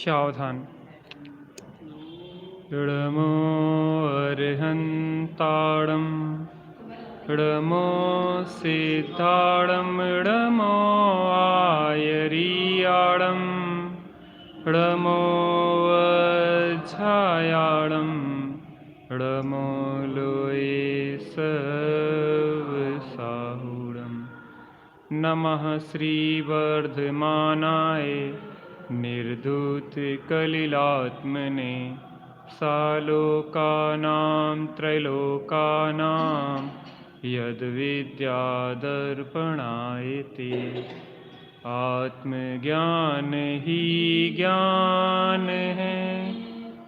सावधान। णमो अर्हन्ताणं णमो सिद्धाणं णमो आयरीयाणं णमो वज्झायाणं णमो लोये सवसाहुणं। नमः श्रीवर्धमानाय निर्धूत कलिलात्मने सालोकानां त्रैलोकानां यद्विद्यादर्पणाय ते। आत्मज्ञान ही ज्ञान है,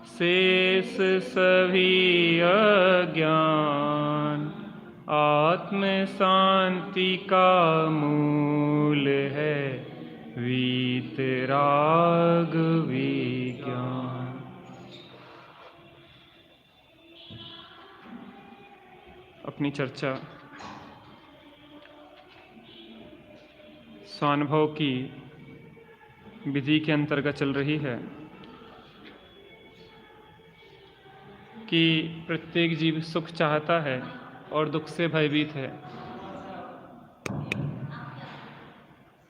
शेष सभी अज्ञान आत्म शांति का मूल है वीतराग विज्ञान। अपनी चर्चा स्वानुभव की विधि के अंतर्गत चल रही है कि प्रत्येक जीव सुख चाहता है और दुख से भयभीत है।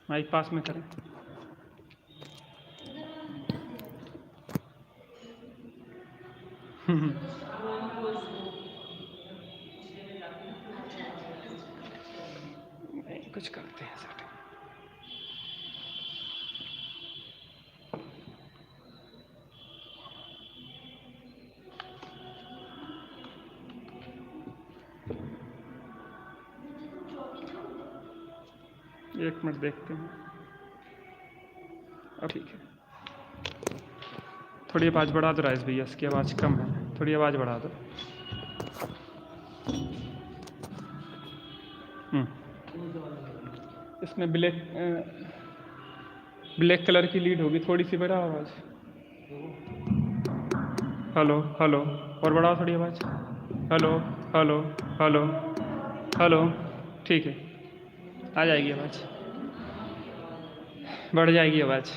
माइक पास में करें। नहीं, कुछ करते हैं सर। एक मिनट देखते हैं। अब ठीक है। थोड़ी आवाज़ बढ़ा दो राइस भैया, इसकी आवाज़ कम है, थोड़ी आवाज़ बढ़ा दो। इसमें ब्लैक कलर की लीड होगी, थोड़ी सी बढ़ा आवाज़। हेलो हेलो, और बढ़ाओ थोड़ी आवाज़। हेलो हेलो हेलो हेलो, ठीक है, आ जाएगी आवाज़, बढ़ जाएगी आवाज़।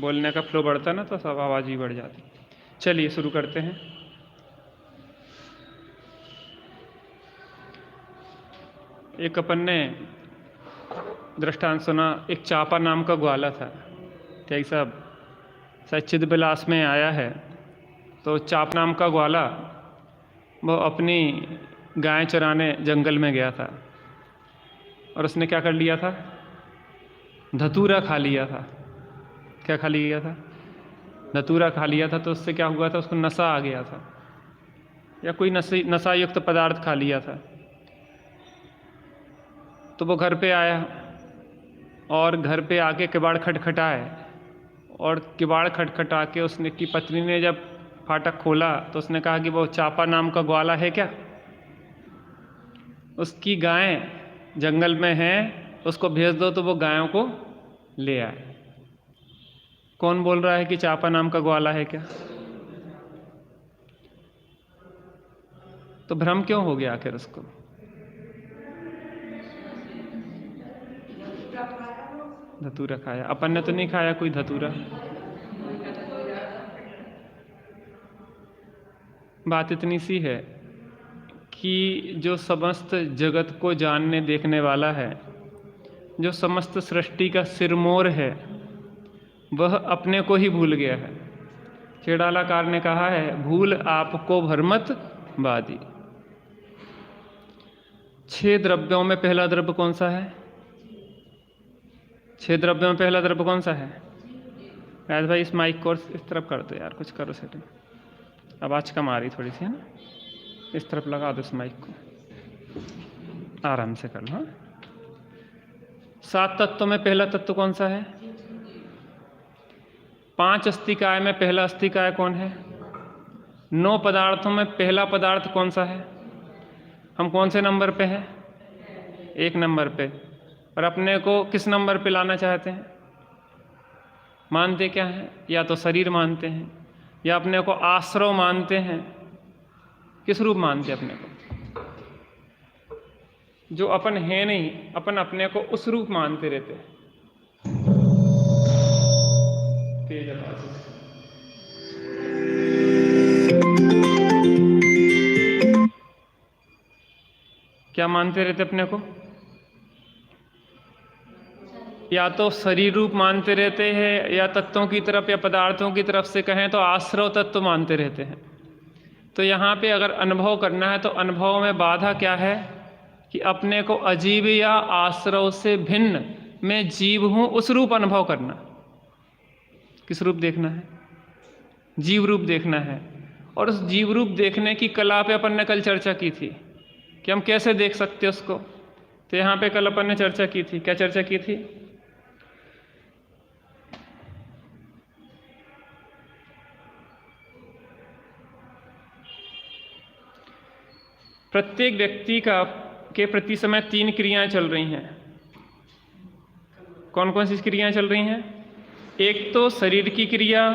बोलने का फ्लो बढ़ता ना तो सब आवाज़ भी बढ़ जाती। चलिए शुरू करते हैं। एक अपन ने दृष्टांत सुना, एक चापा नाम का ग्वाला था। क्या साहब सच्चिद विलास में आया है। तो चाप नाम का ग्वाला वो अपनी गाय चराने जंगल में गया था और उसने क्या कर लिया था, धतूरा खा लिया था। क्या खा लिया था? धतूरा खा लिया था। तो उससे क्या हुआ था, उसको नशा आ गया था या कोई नशा युक्त पदार्थ खा लिया था। तो वो घर पे आया और घर पे आके किवाड़ खटखटाए और किवाड़ खटखटा के उसने की पत्नी ने जब फाटक खोला तो उसने कहा कि वो चापा नाम का ग्वाला है क्या? उसकी गाय जंगल में है, उसको भेज दो तो वो गायों को ले आए। कौन बोल रहा है कि चापा नाम का ग्वाला है क्या? तो भ्रम क्यों हो गया आखिर उसको? धतूरा खाया। अपन ने तो नहीं खाया कोई धतूरा। बात इतनी सी है कि जो समस्त जगत को जानने देखने वाला है, जो समस्त सृष्टि का सिरमौर है, वह अपने को ही भूल गया है। खेड़ालाकार ने कहा है, भूल आपको भरमत बादी। 6 द्रव्यों में पहला द्रव्य कौन सा है? 6 द्रव्यों में पहला द्रव्य कौन सा है? राज भाई इस माइक को इस तरफ कर दो यार, कुछ करो सेटिंग, आवाज़ कम आ रही थोड़ी सी है ना। इस तरफ लगा दो इस माइक को, आराम से कर लो। 7 तत्वों में पहला तत्व कौन सा है? 5 अस्थिकाय में पहला अस्थिकाय कौन है? 9 पदार्थों में पहला पदार्थ कौन सा है? हम कौन से नंबर पे हैं? 1 नंबर पे। और अपने को किस नंबर पे लाना चाहते हैं? मानते क्या हैं? या तो शरीर मानते हैं या अपने को आश्रव मानते हैं। किस रूप मानते हैं अपने को? जो अपन है नहीं, अपन अपने को उस रूप मानते रहते हैं। तेज आवाज से। क्या मानते रहते अपने को? या तो शरीर रूप मानते रहते हैं, या तत्वों की तरफ या पदार्थों की तरफ से कहें तो आश्रव तत्व मानते रहते हैं। तो यहाँ पे अगर अनुभव करना है तो अनुभव में बाधा क्या है कि अपने को अजीव या आश्रव से भिन्न मैं जीव हूँ, उस रूप अनुभव करना। किस रूप देखना है? जीव रूप देखना है। और उस जीव रूप देखने की कला पे अपन ने कल चर्चा की थी कि हम कैसे देख सकते उसको। तो यहाँ पे कल अपन ने चर्चा की थी। क्या चर्चा की थी? प्रत्येक व्यक्ति के प्रति समय 3 क्रियाएं चल रही हैं। कौन कौन सी क्रियाएं चल रही हैं? एक तो शरीर की क्रिया,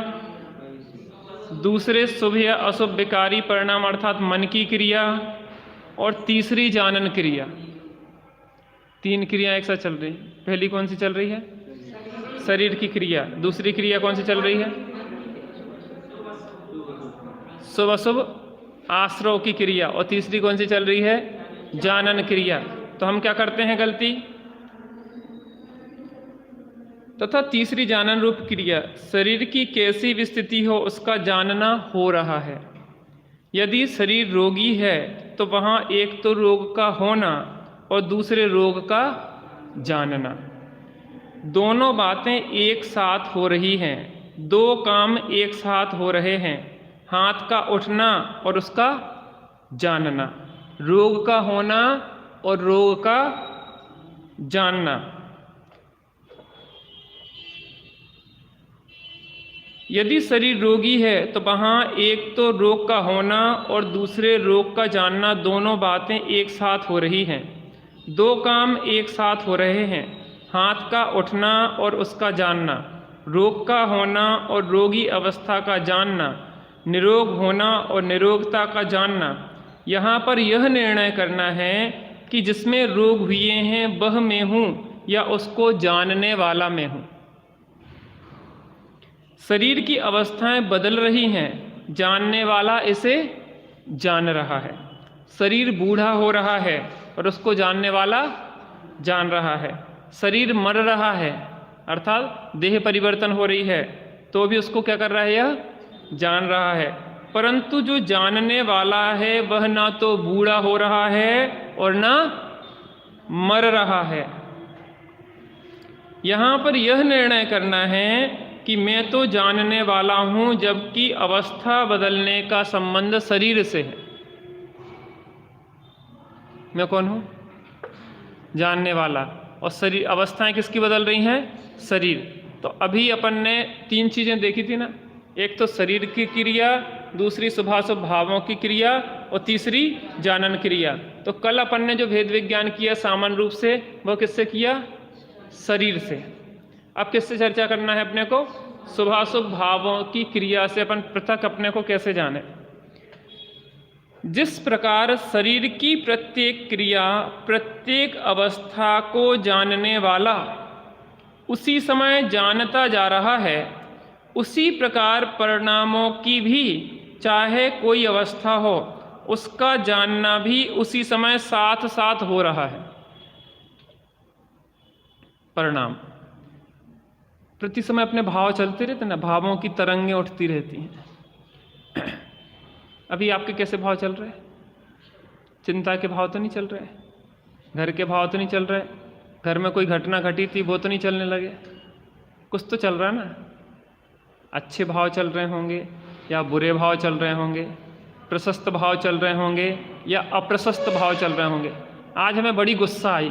दूसरे शुभ या अशुभ विकारी परिणाम अर्थात मन की क्रिया, और तीसरी जानन क्रिया। 3 क्रियाएं एक साथ चल रही हैं। पहली कौन सी चल रही है? शरीर की क्रिया। दूसरी क्रिया कौन सी चल रही है? शुभ अशुभ आश्रव की क्रिया। और तीसरी कौन सी चल रही है? जानन क्रिया। तो हम क्या करते हैं गलती? तथा तीसरी जानन रूप क्रिया, शरीर की कैसी भी स्थिति हो उसका जानना हो रहा है। यदि शरीर रोगी है तो वहाँ एक तो रोग का होना और दूसरे रोग का जानना, दोनों बातें एक साथ हो रही हैं। 2 काम एक साथ हो रहे हैं। हाथ का उठना और उसका जानना, रोग का होना और रोग का जानना। यदि शरीर रोगी है तो वहाँ एक तो रोग का होना और दूसरे रोग का जानना, दोनों बातें एक साथ हो रही हैं। 2 काम एक साथ हो रहे हैं। हाथ का उठना और उसका जानना, रोग का होना और रोगी अवस्था का जानना, निरोग होना और निरोगता का जानना। यहाँ पर यह निर्णय करना है कि जिसमें रोग हुए हैं वह मैं हूँ या उसको जानने वाला मैं हूँ। शरीर की अवस्थाएं बदल रही हैं, जानने वाला इसे जान रहा है। शरीर बूढ़ा हो रहा है और उसको जानने वाला जान रहा है। शरीर मर रहा है अर्थात देह परिवर्तन हो रही है, तो भी उसको क्या कर रहा है? यह जान रहा है। परंतु जो जानने वाला है वह ना तो बूढ़ा हो रहा है और ना मर रहा है। यहाँ पर यह निर्णय करना है कि मैं तो जानने वाला हूँ, जबकि अवस्था बदलने का संबंध शरीर से है। मैं कौन हूँ? जानने वाला। और शरीर, अवस्थाएं किसकी बदल रही हैं? शरीर। तो अभी अपन ने 3 चीज़ें देखी थी ना, एक तो शरीर की क्रिया, दूसरी शुभाशुभ भावों की क्रिया और तीसरी जानन क्रिया। तो कल अपन ने जो भेद विज्ञान किया सामान्य रूप से, वो किससे किया? शरीर से। अब किससे चर्चा करना है अपने को? शुभाशुभ भावों की क्रिया से अपन पृथक अपने को कैसे जाने। जिस प्रकार शरीर की प्रत्येक क्रिया प्रत्येक अवस्था को जानने वाला उसी समय जानता जा रहा है, उसी प्रकार परिणामों की भी चाहे कोई अवस्था हो उसका जानना भी उसी समय साथ साथ हो रहा है। परिणाम प्रति समय अपने भाव चलते रहते ना, भावों की तरंगें उठती रहती हैं। अभी आपके कैसे भाव चल रहे हैं? चिंता के भाव तो नहीं चल रहे, घर के भाव तो नहीं चल रहे, घर में कोई घटना घटी थी वो तो नहीं चलने लगे, कुछ तो चल रहा है ना। अच्छे भाव चल रहे होंगे या बुरे भाव चल रहे होंगे, प्रशस्त भाव चल रहे होंगे या अप्रशस्त भाव चल रहे होंगे। आज हमें बड़ी गुस्सा आई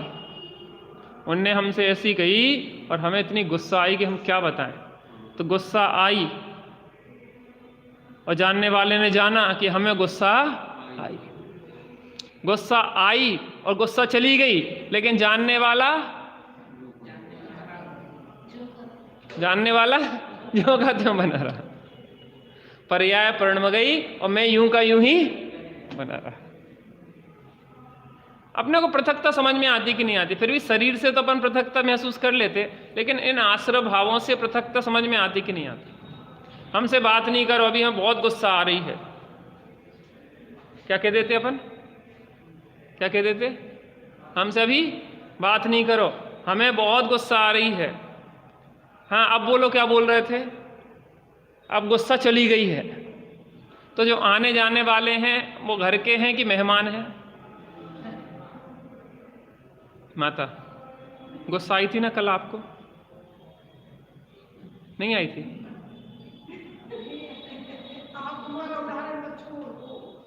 उनने हमसे ऐसी कही और हमें इतनी गुस्सा आई कि हम क्या बताएं। तो गुस्सा आई और जानने वाले ने जाना कि हमें गुस्सा आई। गुस्सा आई और गुस्सा चली गई, लेकिन जानने वाला जो का त्यों बना रहा। पर्याय पर्ण में गई और मैं यूं का यूं ही बना रहा। अपने को पृथकता समझ में आती कि नहीं आती? फिर भी शरीर से तो अपन पृथकता महसूस कर लेते, लेकिन इन आश्रय भावों से पृथकता समझ में आती कि नहीं आती? हमसे बात नहीं करो, अभी हमें बहुत गुस्सा आ रही है, क्या कह देते अपन? क्या कह देते? हमसे अभी बात नहीं करो, हमें बहुत गुस्सा आ रही है। हाँ, अब बोलो क्या बोल रहे थे? अब गुस्सा चली गई है। तो जो आने जाने वाले हैं वो घर के हैं कि मेहमान हैं? माता गुस्सा आई थी ना कल आपको? नहीं आई थी?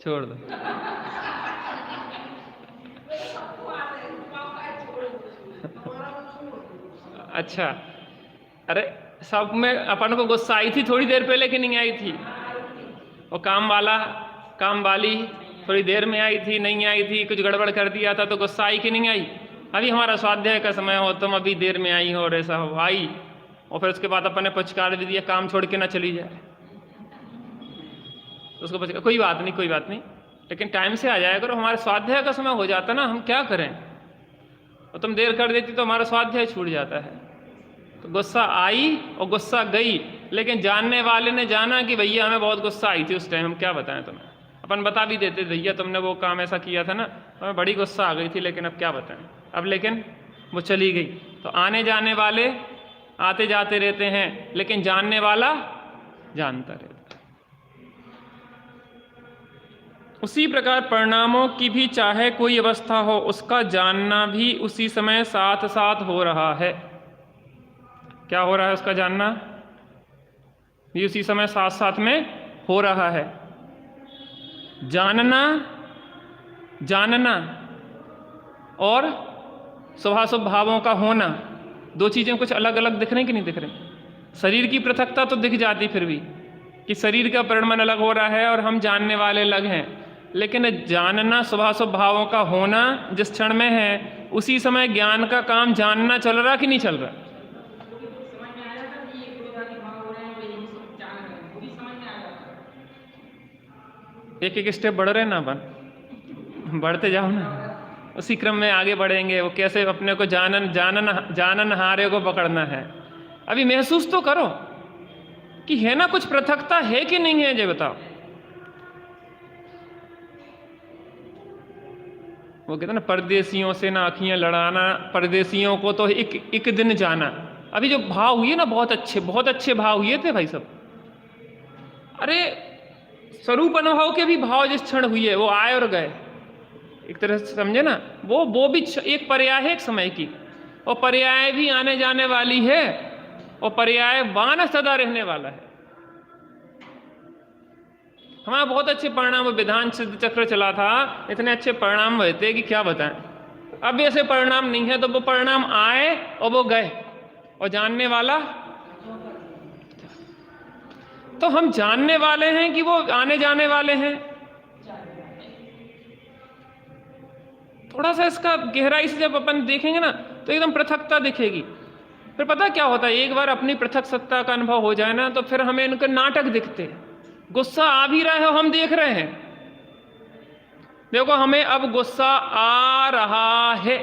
छोड़ दो। अच्छा, अरे सब में अपन को गुस्सा आई थी थोड़ी देर पहले कि नहीं आई थी? और काम वाली थोड़ी देर में आई थी, नहीं आई थी, कुछ गड़बड़ कर दिया था तो गुस्सा आई कि नहीं आई? अभी हमारा स्वाध्याय का समय हो, तुम अभी देर में आई हो और ऐसा हो, आई, और फिर उसके बाद अपन ने पुचकार भी दिया काम छोड़ के ना चली जाए। उसको पुचकार, कोई बात नहीं, लेकिन टाइम से आ जाया करो। हमारे स्वाध्याय का समय हो जाता ना, हम क्या करें? और तुम देर कर देती तो हमारा स्वाध्याय छूट जाता है। तो गुस्सा आई और गुस्सा गई, लेकिन जानने वाले ने जाना कि भैया हमें बहुत गुस्सा आई थी उस टाइम, हम क्या बताएं तुम्हें। अपन बता भी देते, भैया तुमने वो काम ऐसा किया था ना, हमें बड़ी गुस्सा आ गई थी, लेकिन अब क्या बताएं। अब लेकिन वो चली गई। तो आने जाने वाले आते जाते रहते हैं, लेकिन जानने वाला जानता रहता है। उसी प्रकार परिणामों की भी चाहे कोई अवस्था हो, उसका जानना भी उसी समय साथ साथ हो रहा है। क्या हो रहा है? उसका जानना भी उसी समय साथ साथ में हो रहा है। जानना और स्वभाव भावों का होना, दो चीजें कुछ अलग अलग दिख रही कि नहीं दिख रही? शरीर की पृथकता तो दिख जाती फिर भी, कि शरीर का परिणाम अलग हो रहा है और हम जानने वाले अलग हैं, लेकिन जानना स्वभाव भावों का होना जिस क्षण में है, उसी समय ज्ञान का काम जानना चल रहा कि नहीं चल रहा? एक एक स्टेप बढ़ रहे ना अपन, बढ़ते जाओ ना, उसी क्रम में आगे बढ़ेंगे। वो कैसे अपने को जानन हारे को पकड़ना है। अभी महसूस तो करो कि है ना, कुछ पृथकता है कि नहीं है, ये बताओ। वो कहते ना, परदेसियों से ना आँखियां लड़ाना, परदेसियों को तो एक दिन जाना। अभी जो भाव हुए ना, बहुत अच्छे भाव हुए थे भाई सब। अरे स्वरूप अनुभव के भी भाव जिस क्षण हुए वो आए और गए, एक तरह से समझे ना। वो भी एक पर्याय है एक समय की, और पर्याय भी आने जाने वाली है, और पर्याय वान सदा रहने वाला है। हमारा बहुत अच्छे परिणाम, विधान सिद्ध चक्र चला था, इतने अच्छे परिणाम हुए थे कि क्या बताएं। अब ऐसे परिणाम नहीं है, तो वो परिणाम आए और वो गए, और जानने वाला। तो हम जानने वाले हैं कि वो आने जाने वाले हैं? थोड़ा सा इसका गहराई से जब अपन देखेंगे ना, तो एकदम पृथकता दिखेगी। फिर पता क्या होता है, एक बार अपनी पृथक सत्ता का अनुभव हो जाए ना, तो फिर हमें इनके नाटक दिखते हैं। गुस्सा आ भी रहा है और हम देख रहे हैं, देखो हमें अब गुस्सा आ रहा है,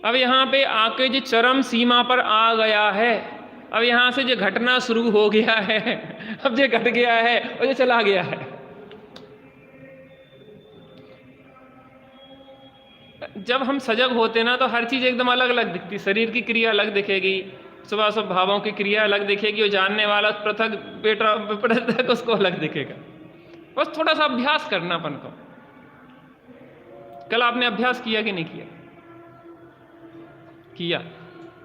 अब यहां पे आके जो चरम सीमा पर आ गया है, अब यहां से जो घटना शुरू हो गया है, अब जो घट गया है और जो चला गया है। जब हम सजग होते ना, तो हर चीज एकदम अलग अलग दिखती। शरीर की क्रिया अलग दिखेगी, सुबह सब भावों की क्रिया अलग दिखेगी, और जानने वाला पृथक उसको अलग दिखेगा। बस थोड़ा सा अभ्यास करना अपन को। कल आपने अभ्यास किया कि नहीं किया?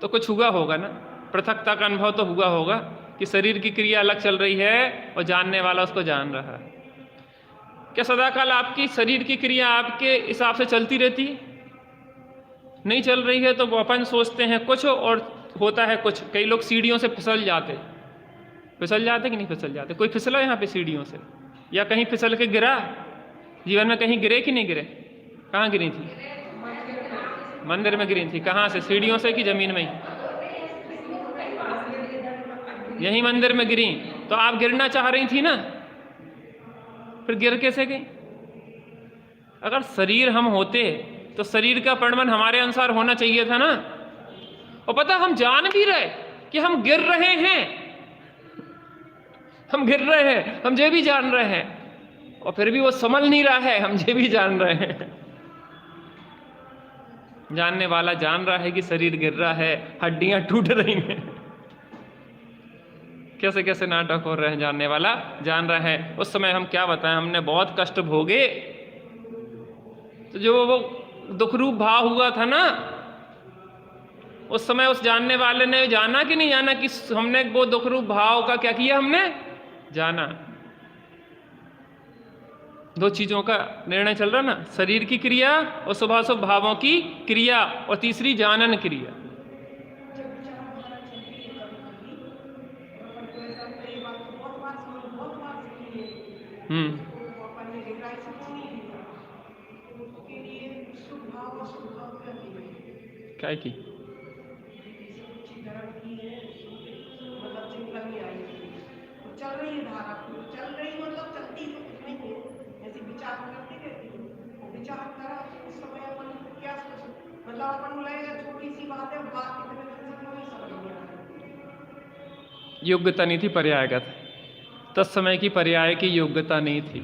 तो कुछ हुआ होगा ना, पृथकता का अनुभव तो हुआ होगा कि शरीर की क्रिया अलग चल रही है और जानने वाला उसको जान रहा है। क्या सदाकाल आपकी शरीर की क्रिया आपके हिसाब से चलती रहती है? नहीं चल रही है तो वो अपन सोचते हैं कुछ और होता है कुछ। कई लोग सीढ़ियों से फिसल जाते कि नहीं फिसल जाते? कोई फिसला यहाँ पे सीढ़ियों से, या कहीं फिसल के गिरा? जीवन में कहीं गिरे कि नहीं गिरे? कहाँ गिरी थी? मंदिर में गिरी थी। कहाँ से? सीढ़ियों से कि जमीन में ही? यही मंदिर में गिरी। तो आप गिरना चाह रही थी ना, फिर गिर कैसे गई? अगर शरीर हम होते तो शरीर का परिमाण हमारे अनुसार होना चाहिए था ना। और पता, हम जान भी रहे कि हम गिर रहे हैं, हम ये भी जान रहे हैं, और फिर भी वो संभल नहीं रहा है, हम ये भी जान रहे हैं। जानने वाला जान रहा है कि शरीर गिर रहा है, हड्डियां टूट रही हैं, कैसे कैसे नाटक हो रहे हैं, जानने वाला जान रहा है। उस समय हम क्या बताएं, हमने बहुत कष्ट भोगे। तो जो वो दुखरूप भाव हुआ था ना, उस समय उस जानने वाले ने जाना कि नहीं जाना कि हमने वो दुखरूप भाव का क्या किया? हमने जाना। दो चीजों का निर्णय चल रहा ना, शरीर की क्रिया और शुभाशुभ भावों की क्रिया, और तीसरी जानन क्रिया। क्या की? चल रही है धारा, चल रही मतलब चलती तो कुछ नहीं है, जैसे विचार करते रहती है, विचार करा उस समय अपन क्या मतलब अपन लगेगा छोटी सी बात है, बात कितने टेंशन में नहीं समझ में आ रही। योग्यता नहीं थी पर्यायगत, तत्समय की पर्याय की योग्यता नहीं थी।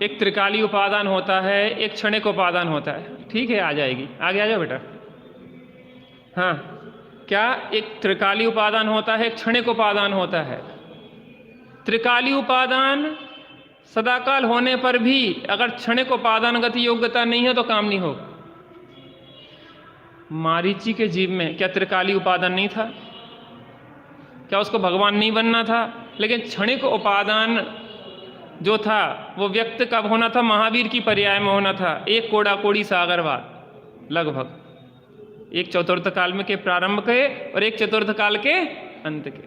एक त्रिकाली उपादान होता है, एक क्षणिक उपादान होता है। ठीक है, आ जाएगी, आगे आ जाओ बेटा। हाँ, क्या एक त्रिकाली उपादान होता है, एक क्षणिक उपादान होता है। त्रिकाली उपादान सदाकाल होने पर भी अगर क्षणिक उपादानगत योग्यता नहीं है तो काम नहीं होगा। मारीची के जीव में क्या त्रिकाली उपादान नहीं था? क्या उसको भगवान नहीं बनना था? लेकिन क्षणिक उपादान जो था वो व्यक्त कब होना था? महावीर की पर्याय में होना था। एक कोड़ा कोड़ी सागरवाद, लगभग एक चतुर्थ काल में के प्रारंभ के और एक चतुर्थ काल के अंत के।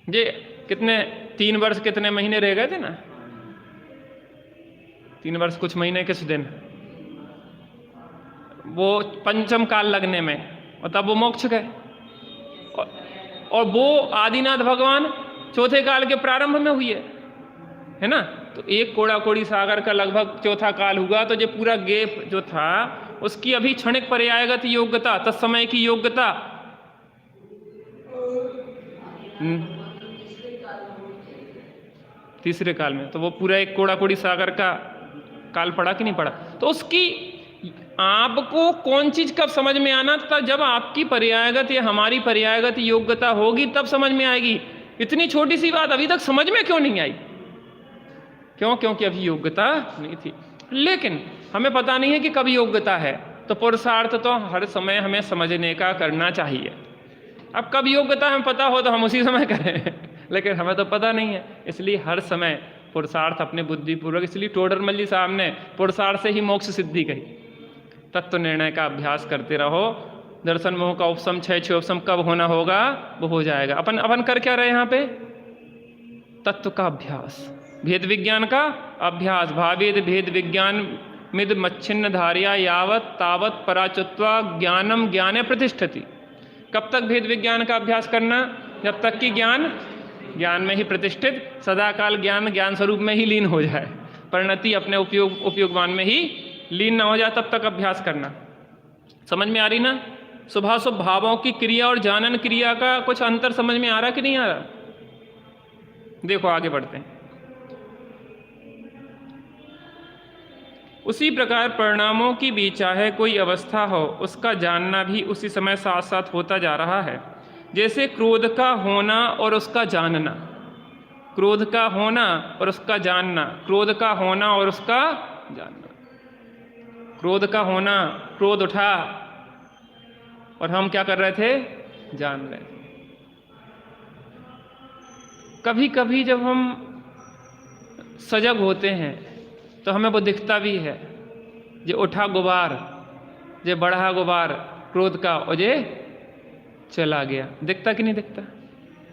ये कितने 3 वर्ष कितने महीने रह गए थे ना? 3 वर्ष कुछ महीने कुछ दिन, वो पंचम काल लगने में, और तब वो मोक्ष गए। और वो आदिनाथ भगवान चौथे काल के प्रारंभ में हुई है ना। तो एक कोड़ा कोड़ी सागर का लगभग चौथा काल हुआ, तो ये पूरा गैप जो था उसकी अभी क्षणिक पर्यायगत योग्यता, तत्समय की योग्यता तीसरे काल में, तो वो पूरा एक कोड़ा कोड़ी सागर का काल पड़ा कि नहीं पड़ा? तो उसकी आपको कौन चीज कब समझ में आना था? जब आपकी पर्यायगत या हमारी पर्यायगत योग्यता होगी तब समझ में आएगी। इतनी छोटी सी बात अभी तक समझ में क्यों नहीं आई? क्यों? क्योंकि अभी योग्यता नहीं थी। लेकिन हमें पता नहीं है कि कब योग्यता है, तो पुरुषार्थ तो हर समय हमें समझने का करना चाहिए। अब कब योग्यता हमें पता हो तो हम उसी समय करें, लेकिन हमें तो पता नहीं है, इसलिए हर समय पुरुषार्थ अपने बुद्धिपूर्वक। इसलिए टोडरमल जी साहब ने पुरुषार्थ से ही मोक्ष सिद्धि कही। तत्व निर्णय का अभ्यास करते रहो, दर्शन मोह का उपशम, क्षय उपशम कब होना होगा वो हो जाएगा। अपन कर क्या रहे यहाँ पे? तत्व का अभ्यास, भेद विज्ञान का अभ्यास। भावेद भेद विज्ञान मिद मच्छिन्न धार्या यावत तावत पराचुत्वा ज्ञानम ज्ञाने प्रतिष्ठति। कब तक भेद विज्ञान का अभ्यास करना? जब तक कि ज्ञान ज्ञान में ही प्रतिष्ठित, सदाकाल ज्ञान ज्ञान स्वरूप में ही लीन हो जाए, परिणति अपने उपयोगवान में ही लीन ना हो जाए, तब तक अभ्यास करना। समझ में आ रही ना? शुभाशुभ भावों की क्रिया और जानन क्रिया का कुछ अंतर समझ में आ रहा कि नहीं आ रहा? देखो आगे बढ़ते हैं। उसी प्रकार परिणामों की भी चाहे कोई अवस्था हो, उसका जानना भी उसी समय साथ साथ होता जा रहा है। जैसे क्रोध का होना और उसका जानना, क्रोध का होना और उसका जानना, क्रोध का होना और उसका जानना। क्रोध का होना, क्रोध उठा और हम क्या कर रहे थे? जान रहे थे। कभी कभी जब हम सजग होते हैं तो हमें वो दिखता भी है, ये उठा गुबार, जे बढ़ा गुबार क्रोध का और जे चला गया। दिखता कि नहीं दिखता?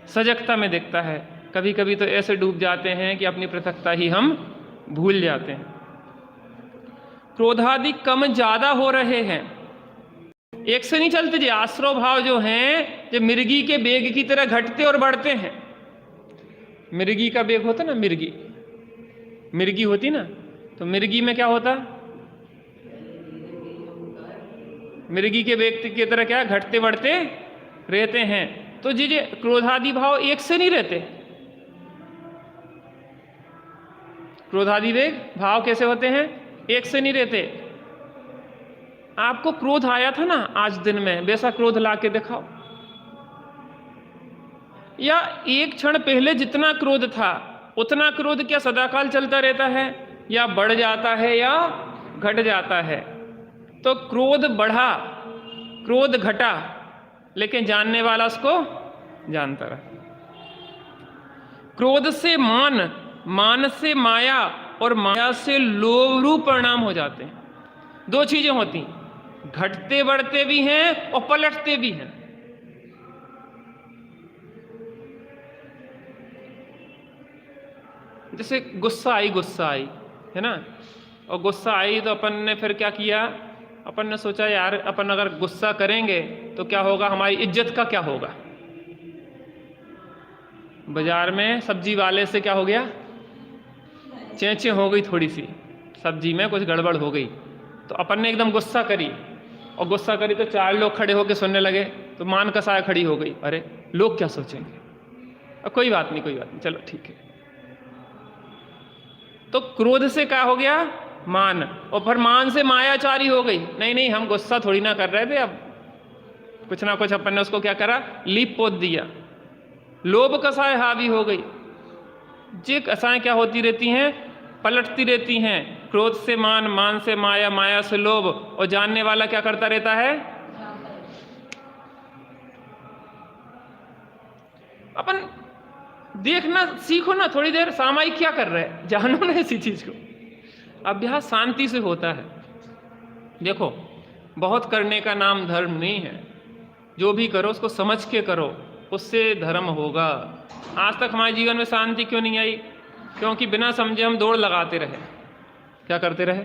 सजगता में दिखता है। कभी कभी तो ऐसे डूब जाते हैं कि अपनी पृथकता ही हम भूल जाते हैं। क्रोधादि कम ज्यादा हो रहे हैं, एक से नहीं चलते। जी आश्रव भाव जो हैं जो मिर्गी के बेग की तरह घटते और बढ़ते हैं। मिर्गी का बेग होता ना, मिर्गी होती ना, तो मिर्गी में क्या होता? मिर्गी के बेग की तरह क्या घटते बढ़ते रहते हैं। तो जी क्रोधादि भाव एक से नहीं रहते। क्रोधादि वेग भाव कैसे होते हैं? एक से नहीं रहते। आपको क्रोध आया था ना आज दिन में, वैसा क्रोध ला के दिखाओ। या एक क्षण पहले जितना क्रोध था उतना क्रोध क्या सदाकाल चलता रहता है, या बढ़ जाता है या घट जाता है? तो क्रोध बढ़ा, क्रोध घटा, लेकिन जानने वाला उसको जानता रहा। क्रोध से मान, मान से माया, और माया से लोभ रूप परिणाम हो जाते हैं। दो चीजें होती, घटते बढ़ते भी हैं और पलटते भी हैं। जैसे गुस्सा आई है ना, और गुस्सा आई तो अपन ने फिर क्या किया? अपन ने सोचा यार अपन अगर गुस्सा करेंगे तो क्या होगा, हमारी इज्जत का क्या होगा। बाजार में सब्जी वाले से क्या हो गया? चेंचे हो गई, थोड़ी सी सब्जी में कुछ गड़बड़ हो गई। तो अपन ने एकदम गुस्सा करी, और गुस्सा करी तो चार लोग खड़े होकर सुनने लगे, तो मान कसाया खड़ी हो गई। अरे लोग क्या सोचेंगे? अब कोई बात नहीं, चलो ठीक है। तो क्रोध से क्या हो गया? मान, और फिर मान से मायाचारी हो गई। नहीं हम गुस्सा थोड़ी ना कर रहे थे, अब कुछ ना कुछ अपन ने उसको क्या करा, लीप पोत दिया। लोभ कसाय हावी हो गई। जे कसाएं क्या होती रहती हैं? पलटती रहती हैं। क्रोध से मान, मान से माया, माया से लोभ, और जानने वाला क्या करता रहता है? अपन देखना सीखो ना, थोड़ी देर सामायिक क्या कर रहे हैं, जानो ना इसी चीज को। अभ्यास शांति से होता है। देखो, बहुत करने का नाम धर्म नहीं है। जो भी करो उसको समझ के करो, उससे धर्म होगा। आज तक हमारे जीवन में शांति क्यों नहीं आई? क्योंकि बिना समझे हम दौड़ लगाते रहे। क्या करते रहे?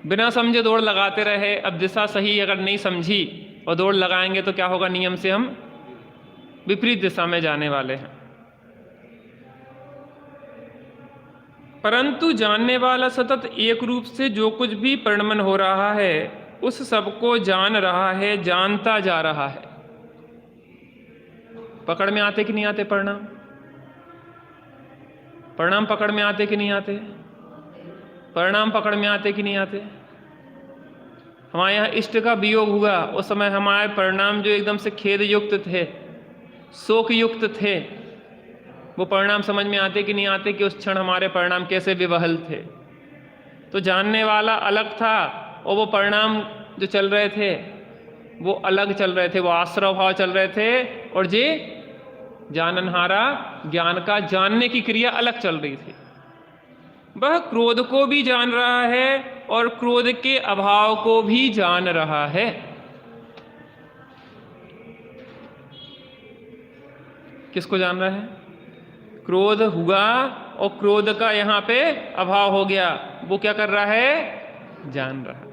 बिना समझे दौड़ लगाते रहे। अब दिशा सही अगर नहीं समझी और दौड़ लगाएंगे तो क्या होगा? नियम से हम विपरीत दिशा में जाने वाले हैं। परंतु जानने वाला सतत एक रूप से जो कुछ भी परिणमन हो रहा है उस सबको जान रहा है, जानता जा रहा है। पकड़ में आते कि नहीं आते परिणाम? परिणाम पकड़ में आते कि नहीं आते? परिणाम पकड़ में आते कि नहीं आते? हमारे यहाँ इष्ट का वियोग हुआ, उस समय हमारे परिणाम जो एकदम से खेद युक्त थे, शोक युक्त थे, वो परिणाम समझ में आते कि नहीं आते कि उस क्षण हमारे परिणाम कैसे विवहल थे। तो जानने वाला अलग था और वो परिणाम जो चल रहे थे वो अलग चल रहे थे, वो आश्रव भाव चल रहे थे, और जे जाननहारा ज्ञान का जानने की क्रिया अलग चल रही थी। वह क्रोध को भी जान रहा है और क्रोध के अभाव को भी जान रहा है। किसको जान रहा है? क्रोध हुआ और क्रोध का यहां पे अभाव हो गया, वो क्या कर रहा है? जान रहा है।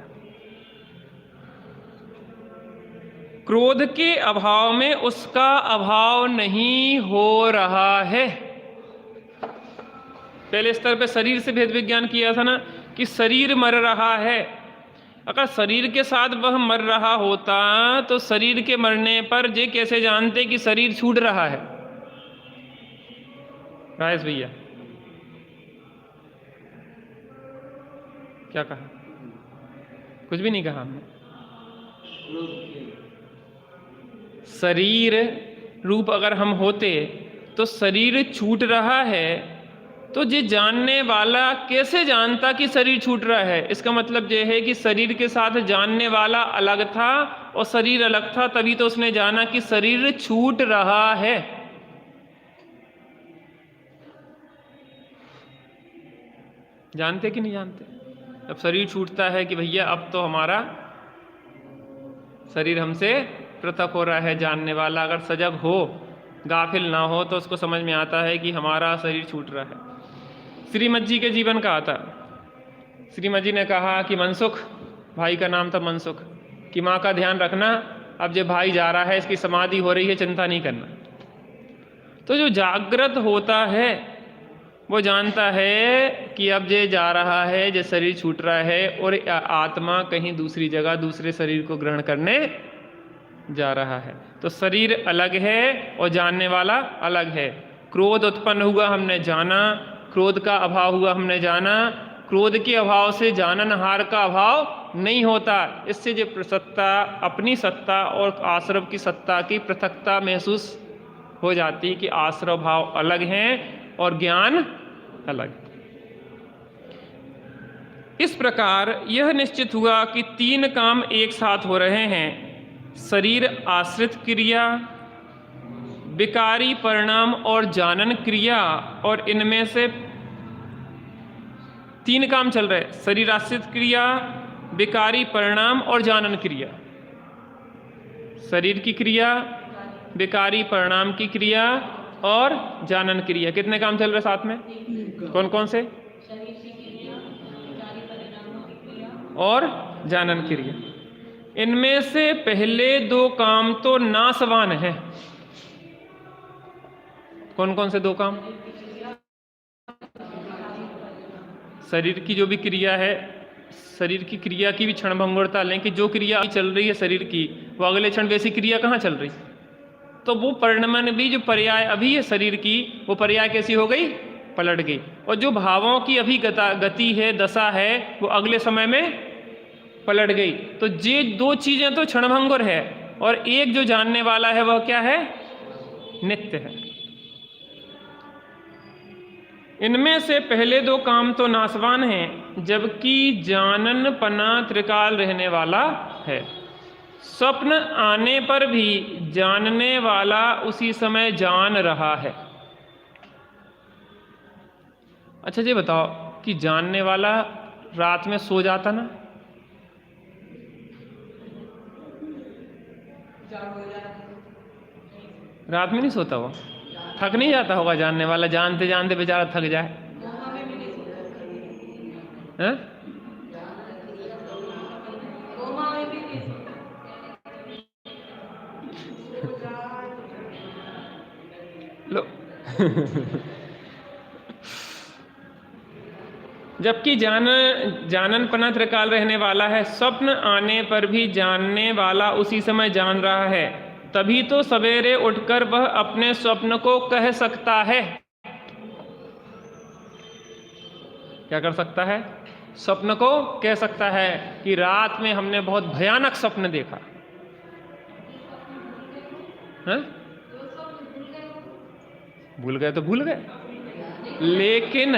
क्रोध के अभाव में उसका अभाव नहीं हो रहा है। पहले स्तर पे शरीर से भेद विज्ञान किया था ना कि शरीर मर रहा है। अगर शरीर के साथ वह मर रहा होता तो शरीर के मरने पर जे कैसे जानते कि शरीर छूट रहा है? राजेश भैया क्या कहा? कुछ भी नहीं कहा हमने। शरीर रूप अगर हम होते तो शरीर छूट रहा है तो जे जानने वाला कैसे जानता कि शरीर छूट रहा है? इसका मतलब यह है कि शरीर के साथ जानने वाला अलग था और शरीर अलग था, तभी तो उसने जाना कि शरीर छूट रहा है। जानते कि नहीं जानते? जब शरीर छूटता है कि भैया अब तो हमारा शरीर हमसे पृथक हो रहा है, जानने वाला अगर सजग हो, गाफिल ना हो, तो उसको समझ में आता है कि हमारा शरीर छूट रहा है। श्रीमद जी के जीवन का आता, श्रीमद जी ने कहा कि मनसुख, भाई का नाम था मनसुख, कि माँ का ध्यान रखना, अब जो भाई जा रहा है इसकी समाधि हो रही है, चिंता नहीं करना। तो जो जागृत होता है वो जानता है कि अब जे जा रहा है, जो शरीर छूट रहा है और आत्मा कहीं दूसरी जगह दूसरे शरीर को ग्रहण करने जा रहा है। तो शरीर अलग है और जानने वाला अलग है। क्रोध उत्पन्न हुआ, हमने जाना, क्रोध का अभाव हुआ, हमने जाना। क्रोध के अभाव से जाननहार का अभाव नहीं होता। इससे जो सत्ता, अपनी सत्ता और आश्रव की सत्ता की पृथकता महसूस हो जाती कि आश्रव भाव अलग हैं और ज्ञान अलग। इस प्रकार यह निश्चित हुआ कि तीन काम एक साथ हो रहे हैं: शरीर आश्रित क्रिया, विकारी परिणाम और जानन क्रिया। और इनमें से तीन काम चल रहे हैं: शरीर आश्रित क्रिया, विकारी परिणाम और जानन क्रिया। शरीर की क्रिया, विकारी परिणाम की क्रिया और जानन क्रिया। कितने काम चल रहे साथ में? कौन कौन से? और जानन क्रिया। इनमें से पहले दो काम तो नाशवान है। कौन कौन से दो काम? शरीर की जो भी क्रिया है, शरीर की क्रिया की भी क्षणभंगुरता लें कि जो क्रिया चल रही है शरीर की, वो अगले क्षण वैसी क्रिया कहाँ चल रही? तो वो परिणमन भी, जो पर्याय अभी है शरीर की, वो पर्याय कैसी हो गई? पलट गई। और जो भावों की अभी गति है, दशा है, वो अगले समय में पलट गई। तो ये दो चीजें तो क्षणभंगुर है, और एक जो जानने वाला है वह क्या है? नित्य है। इनमें से पहले दो काम तो नाशवान हैं, जबकि जानन पना त्रिकाल रहने वाला है। स्वप्न आने पर भी जानने वाला उसी समय जान रहा है। अच्छा ये बताओ कि जानने वाला रात में सो जाता ना? रात में नहीं सोता, वो थक नहीं जाता होगा जानने वाला? जानते जानते बेचारा थक जाए। हैं? लो जबकि जानन पना त्रिकाल रहने वाला है। स्वप्न आने पर भी जानने वाला उसी समय जान रहा है। तभी तो सवेरे उठकर वह अपने स्वप्न को कह सकता है। क्या कर सकता है? स्वप्न को कह सकता है कि रात में हमने बहुत भयानक स्वप्न देखा है? भूल गए तो भूल गए, लेकिन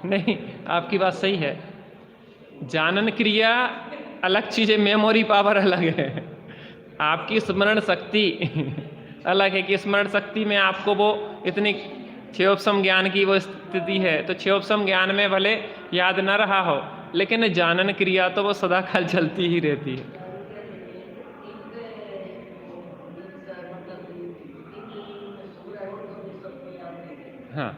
नहीं, आपकी बात सही है। जानन क्रिया अलग चीज है, मेमोरी पावर अलग है। आपकी स्मरण शक्ति अलग है कि स्मरण शक्ति में आपको वो इतनी क्षयोपशम ज्ञान की वो स्थिति है, तो क्षयोपशम ज्ञान में भले याद न रहा हो, लेकिन जानन क्रिया तो वो सदा काल चलती ही रहती है। हाँ,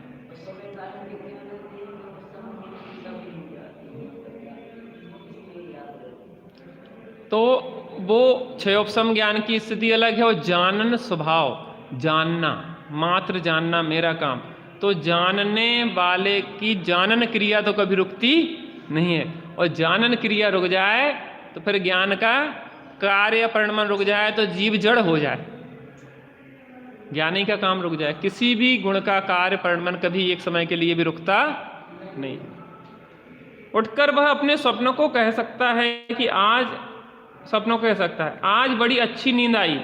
तो वो क्षयोपशम ज्ञान की स्थिति अलग है। और जानन स्वभाव, जानना, मात्र जानना मेरा काम। तो जानने वाले की जानन क्रिया तो कभी रुकती नहीं है। और जानन क्रिया रुक जाए तो फिर ज्ञान का कार्य परिणमन रुक जाए तो जीव जड़ हो जाए, ज्ञानी का काम रुक जाए। किसी भी गुण का कार्य परिणमन कभी एक समय के लिए भी रुकता नहीं। उठकर वह अपने स्वप्नों को कह सकता है कि आज, स्वप्नों को कह सकता है आज बड़ी अच्छी नींद आई।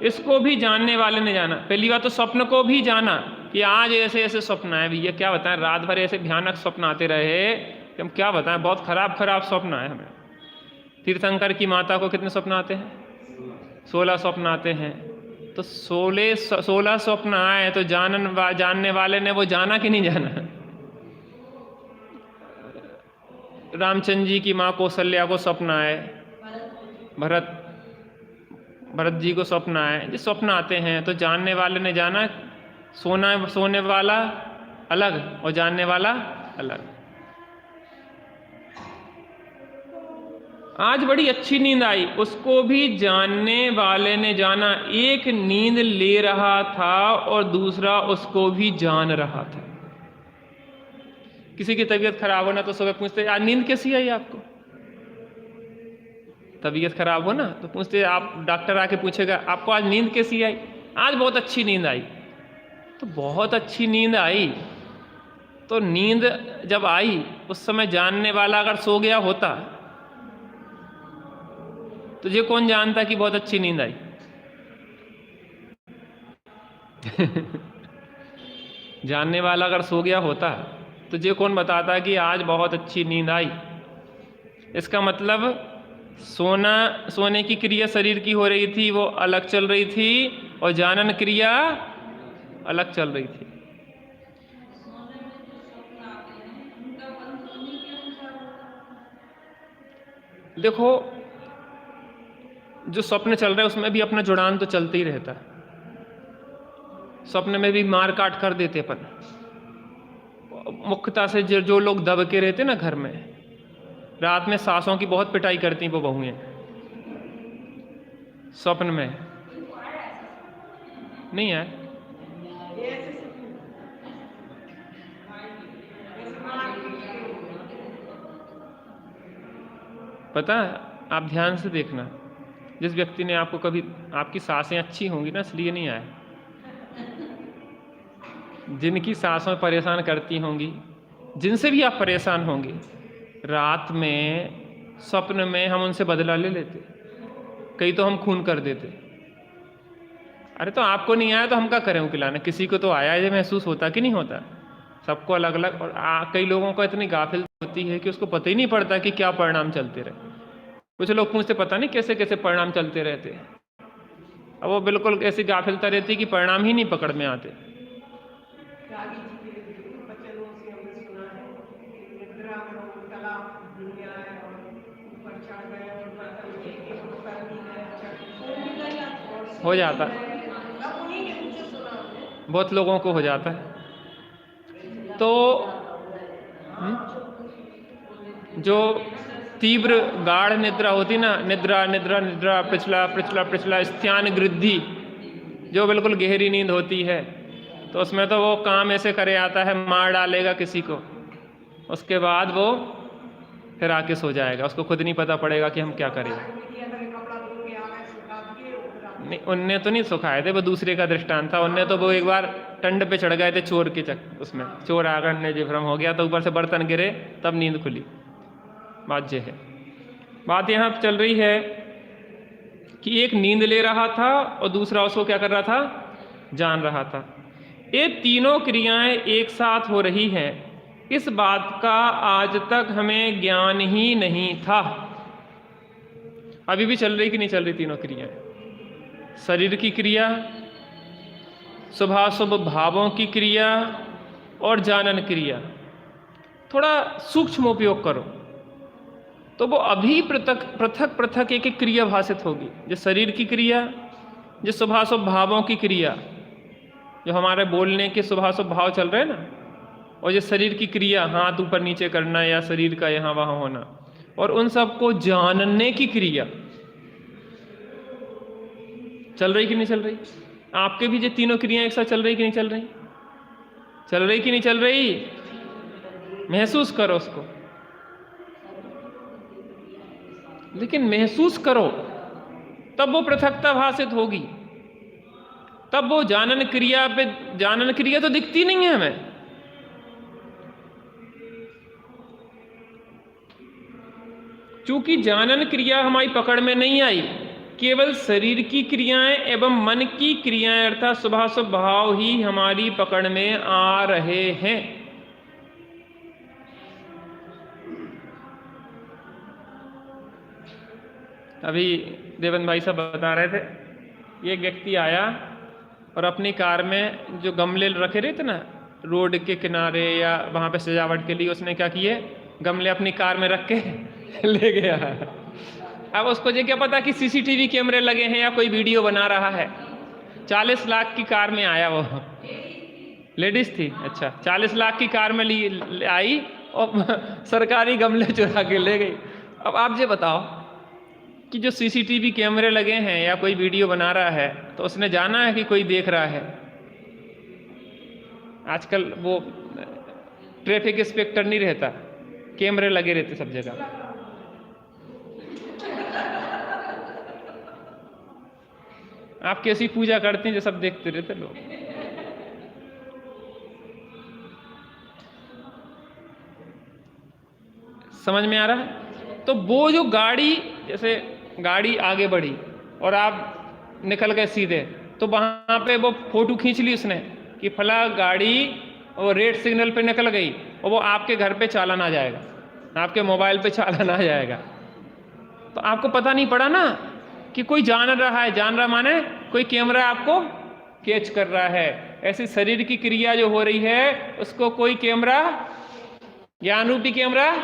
इसको भी जानने वाले ने जाना। पहली बात तो स्वप्न को भी जाना कि आज ऐसे ऐसे स्वप्न आए। भैया क्या बताएं, रात भर ऐसे भयानक स्वप्न आते रहे कि हम क्या बताएं, बहुत खराब खराब स्वप्न आए हमें। तीर्थंकर की माता को कितने स्वप्न आते हैं? 16 स्वप्न आते हैं, तो 16 स्वप्न आए तो जानने वाले ने वो जाना कि नहीं जाना? रामचंद्र जी की माँ कौशल्या को स्वप्न आए, भरत जी को स्वप्न आए। जो स्वप्न आते हैं तो जानने वाले ने जाना, सोने वाला अलग और जानने वाला अलग। आज बड़ी अच्छी नींद आई, उसको भी जानने वाले ने जाना। एक नींद ले रहा था और दूसरा उसको भी जान रहा था। किसी की तबीयत खराब हो ना तो सुबह पूछते आज नींद कैसी आई आपको? तबीयत खराब हो ना तो पूछते, आप डॉक्टर आके पूछेगा आपको आज नींद कैसी आई? आज बहुत अच्छी नींद आई। तो बहुत अच्छी नींद आई, तो नींद जब आई उस समय जानने वाला अगर सो गया होता तो ये कौन जानता कि बहुत अच्छी नींद आई? जानने वाला अगर सो गया होता तो ये कौन बताता कि आज बहुत अच्छी नींद आई? इसका मतलब सोने की क्रिया शरीर की हो रही थी, वो अलग चल रही थी, और जानन क्रिया अलग चल रही थी। देखो, जो स्वप्न चल रहा है उसमें भी अपना जुड़ान तो चलते ही रहता है। स्वप्न में भी मार काट कर देते अपन। मुख्यतः से जो लोग दब के रहते ना घर में, रात में सासों की बहुत पिटाई करती वो बहुएं, स्वप्न में नहीं है। पता है, आप ध्यान से देखना, जिस व्यक्ति ने आपको कभी, आपकी सासें अच्छी होंगी ना इसलिए नहीं आए, जिनकी सासों परेशान करती होंगी, जिनसे भी आप परेशान होंगे, रात में स्वप्न में हम उनसे बदला ले लेते, कई तो हम खून कर देते। अरे तो आपको नहीं आया तो हम क्या करें उकिलाना, किसी को तो आया है, महसूस होता कि नहीं होता? सबको अलग अलग। और कई लोगों को इतनी गाफिल होती है कि उसको पता ही नहीं पड़ता कि क्या परिणाम चलते रहे। कुछ लोग पूछते पता नहीं कैसे कैसे परिणाम चलते रहते हैं। अब वो बिल्कुल ऐसी गाफिलता रहती है कि परिणाम ही नहीं पकड़ में आते। हो जाता, बहुत लोगों को हो जाता है। तो जो तीव्र गाढ़ निद्रा होती ना, निद्रा निद्रा निद्रा पिछला पिछला पिछला स्थान वृद्धि, जो बिल्कुल गहरी नींद होती है, तो उसमें तो वो काम ऐसे करे आता है, मार डालेगा किसी को, उसके बाद वो फिर आके सो जाएगा, उसको खुद नहीं पता पड़ेगा कि हम क्या करें। नहीं, उनने तो नहीं सुखाए थे, वो दूसरे का दृष्टांत था। उनने तो वो एक बार टंड पे चढ़ गए थे चोर के उसमें, चोर आकर ने जो भ्रम हो गया तो ऊपर से बर्तन गिरे, तब नींद खुली। बात ये है, बात यहाँ चल रही है कि एक नींद ले रहा था और दूसरा उसको क्या कर रहा था, जान रहा था। ये तीनों क्रियाएं एक साथ हो रही हैं, इस बात का आज तक हमें ज्ञान ही नहीं था। अभी भी चल रही कि नहीं चल रही तीनों क्रियाएं? शरीर की क्रिया, शुभाशुभ भावों की क्रिया और जानन क्रिया। थोड़ा सूक्ष्म उपयोग करो तो वो अभी पृथक पृथक एक एक क्रिया भाषित होगी। जो शरीर की क्रिया, जो शुभाशुभ भावों की क्रिया, जो हमारे बोलने के शुभाशुभ भाव चल रहे हैं ना, और जो शरीर की क्रिया, हाथ ऊपर नीचे करना या शरीर का यहाँ वहाँ होना, और उन सबको जानने की क्रिया चल रही कि नहीं चल रही? आपके भी ये तीनों क्रियाएं एक साथ चल रही कि नहीं चल रही? चल रही कि नहीं चल रही? महसूस करो उसको, लेकिन महसूस करो तब वो पृथकता भाषित होगी, तब वो जानन क्रिया पे, जानन क्रिया तो दिखती नहीं है हमें। चूंकि जानन क्रिया हमारी पकड़ में नहीं आई, केवल शरीर की क्रियाएं एवं मन की क्रियाएं अर्थात शुभाशुभ भाव ही हमारी पकड़ में आ रहे हैं। अभी देवन भाई साहब बता रहे थे, एक व्यक्ति आया और अपनी कार में जो गमले रखे रहते ना रोड के किनारे या वहाँ पे सजावट के लिए, उसने क्या किए, गमले अपनी कार में रख के ले गया। अब उसको ये क्या पता कि सीसीटीवी कैमरे लगे हैं या कोई वीडियो बना रहा है। 40 लाख की कार में आया, वो लेडीज थी। अच्छा, 40 लाख की कार में आई और सरकारी गमले चुरा के ले गई। अब आप ये बताओ कि जो सीसीटीवी कैमरे लगे हैं या कोई वीडियो बना रहा है तो उसने जाना है कि कोई देख रहा है। आजकल वो ट्रैफिक इंस्पेक्टर नहीं रहता, कैमरे लगे रहते सब जगह। आप कैसी पूजा करते हैं जो सब देखते रहते लोग। समझ में आ रहा है? तो वो जो गाड़ी, जैसे गाड़ी आगे बढ़ी और आप निकल गए सीधे, तो वहां पे वो फोटो खींच ली उसने कि फला गाड़ी वो रेड सिग्नल पे निकल गई, और वो आपके घर पे चालान आ जाएगा, आपके मोबाइल पे चालान आ जाएगा। तो आपको पता नहीं पड़ा ना कि कोई जान रहा है। जान रहा माने कोई कैमरा आपको कैच कर रहा है। ऐसी शरीर की क्रिया जो हो रही है उसको कोई कैमरा, ज्ञान रूपी कैमरा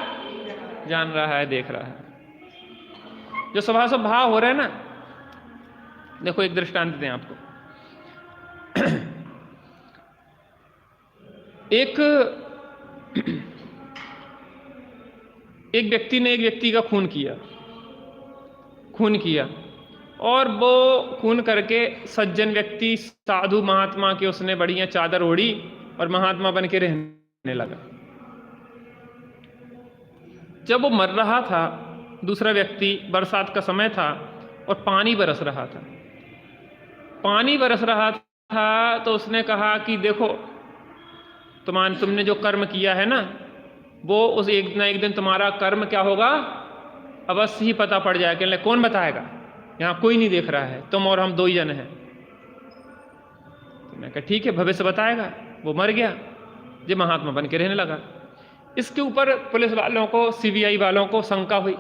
जान रहा है, देख रहा है। जो स्वभाव भाव हो रहा है ना, देखो एक दृष्टांत दें आपको। एक व्यक्ति ने एक व्यक्ति का खून किया और वो खून करके सज्जन व्यक्ति, साधु महात्मा के उसने बढ़िया चादर ओढ़ी और महात्मा बन के रहने लगा। जब वो मर रहा था, दूसरा व्यक्ति, बरसात का समय था और पानी बरस रहा था, तो उसने कहा कि देखो तुमने जो कर्म किया है ना, वो उस एक ना एक दिन तुम्हारा कर्म क्या होगा अवश्य ही पता पड़ जाएगा। कौन बताएगा, यहाँ कोई नहीं देख रहा है, तुम और हम 2 ही जन हैं। तो मैं कहा ठीक है, भविष्य बताएगा। वो मर गया, जो महात्मा बन के रहने लगा। इसके ऊपर पुलिस वालों को, सीबीआई वालों को शंका हुई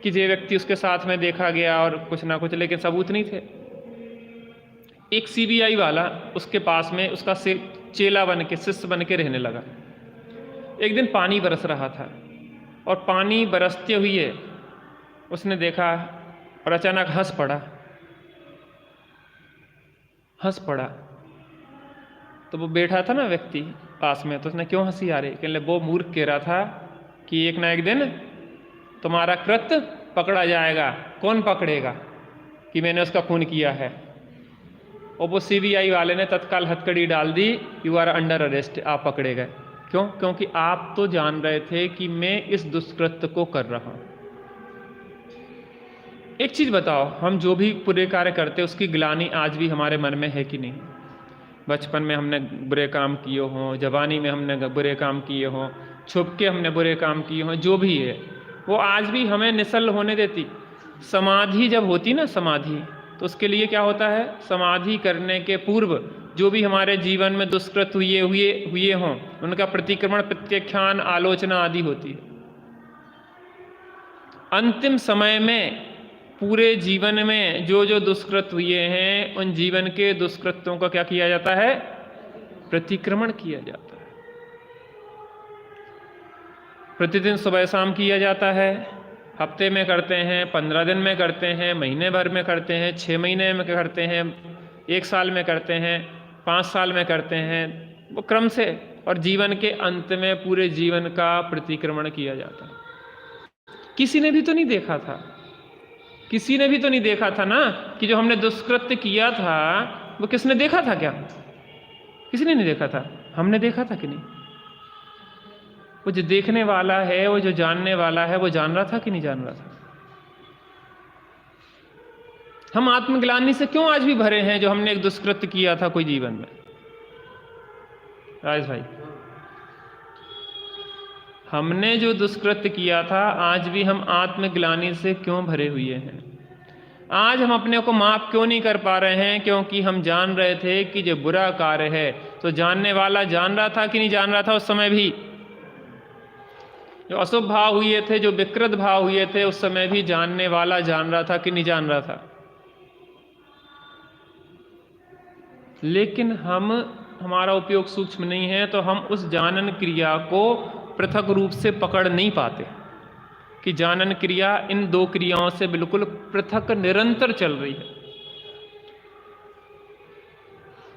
कि ये व्यक्ति उसके साथ में देखा गया और कुछ ना कुछ, लेकिन सबूत नहीं थे। एक सीबीआई वाला उसके पास में उसका चेला बन के, शिष्य बन के रहने लगा। एक दिन पानी बरस रहा था और पानी बरसते हुए उसने देखा और अचानक हंस पड़ा। तो वो बैठा था ना व्यक्ति पास में, तो उसने क्यों हंसी आ रही, कहने वो मूर्ख कह रहा था कि एक ना एक दिन तुम्हारा कृत्य पकड़ा जाएगा। कौन पकड़ेगा कि मैंने उसका खून किया है। और वो सीबीआई वाले ने तत्काल हथकड़ी डाल दी, यू आर अंडर अरेस्ट, आप पकड़े गए। क्यों? क्योंकि आप तो जान रहे थे कि मैं इस दुष्कृत्य को कर रहा हूं। एक चीज बताओ, हम जो भी बुरे कार्य करते उसकी ग्लानि आज भी हमारे मन में है कि नहीं? बचपन में हमने बुरे काम किए हों, जवानी में हमने बुरे काम किए हों, छुप के हमने बुरे काम किए हों, जो भी है वो आज भी हमें निश्चल होने देती। समाधि जब होती ना, समाधि, तो उसके लिए क्या होता है, समाधि करने के पूर्व जो भी हमारे जीवन में दुष्कृत हुए हों उनका प्रतिक्रमण, प्रत्याख्यान, आलोचना आदि होती है। अंतिम समय में पूरे जीवन में जो जो दुष्कृत हुए हैं उन जीवन के दुष्कृत्यों का क्या किया जाता है, प्रतिक्रमण किया जाता है। प्रतिदिन सुबह शाम किया जाता है, हफ्ते में करते हैं, 15 दिन में करते हैं, महीने भर में करते हैं, 6 महीने में करते हैं, 1 साल में करते हैं, 5 साल में करते हैं, वो क्रम से, और जीवन के अंत में पूरे जीवन का प्रतिक्रमण किया जाता है। किसी ने भी तो नहीं देखा था ना कि जो हमने दुष्कृत्य किया था वो किसने देखा था? क्या किसी ने नहीं देखा था? हमने देखा था कि नहीं? वो जो देखने वाला है, वो जो जानने वाला है, वो जान रहा था कि नहीं जान रहा था? हम आत्मग्लानि से क्यों आज भी भरे हैं जो हमने एक दुष्कृत्य किया था कोई जीवन में? राजेश भाई, हमने जो दुष्कृत्य किया था आज भी हम आत्मग्लानि से क्यों भरे हुए हैं? आज हम अपने को माफ क्यों नहीं कर पा रहे हैं? क्योंकि हम जान रहे थे कि जो बुरा कार्य है, तो जानने वाला जान रहा था कि नहीं जान रहा था उस समय भी? जो अशुभ भाव हुए थे, जो विकृत भाव हुए थे, उस समय भी जानने वाला जान रहा था कि नहीं जान रहा था। लेकिन हमारा उपयोग सूक्ष्म नहीं है, तो हम उस जानन क्रिया को पृथक रूप से पकड़ नहीं पाते कि जानन क्रिया इन दो क्रियाओं से बिल्कुल पृथक निरंतर चल रही है।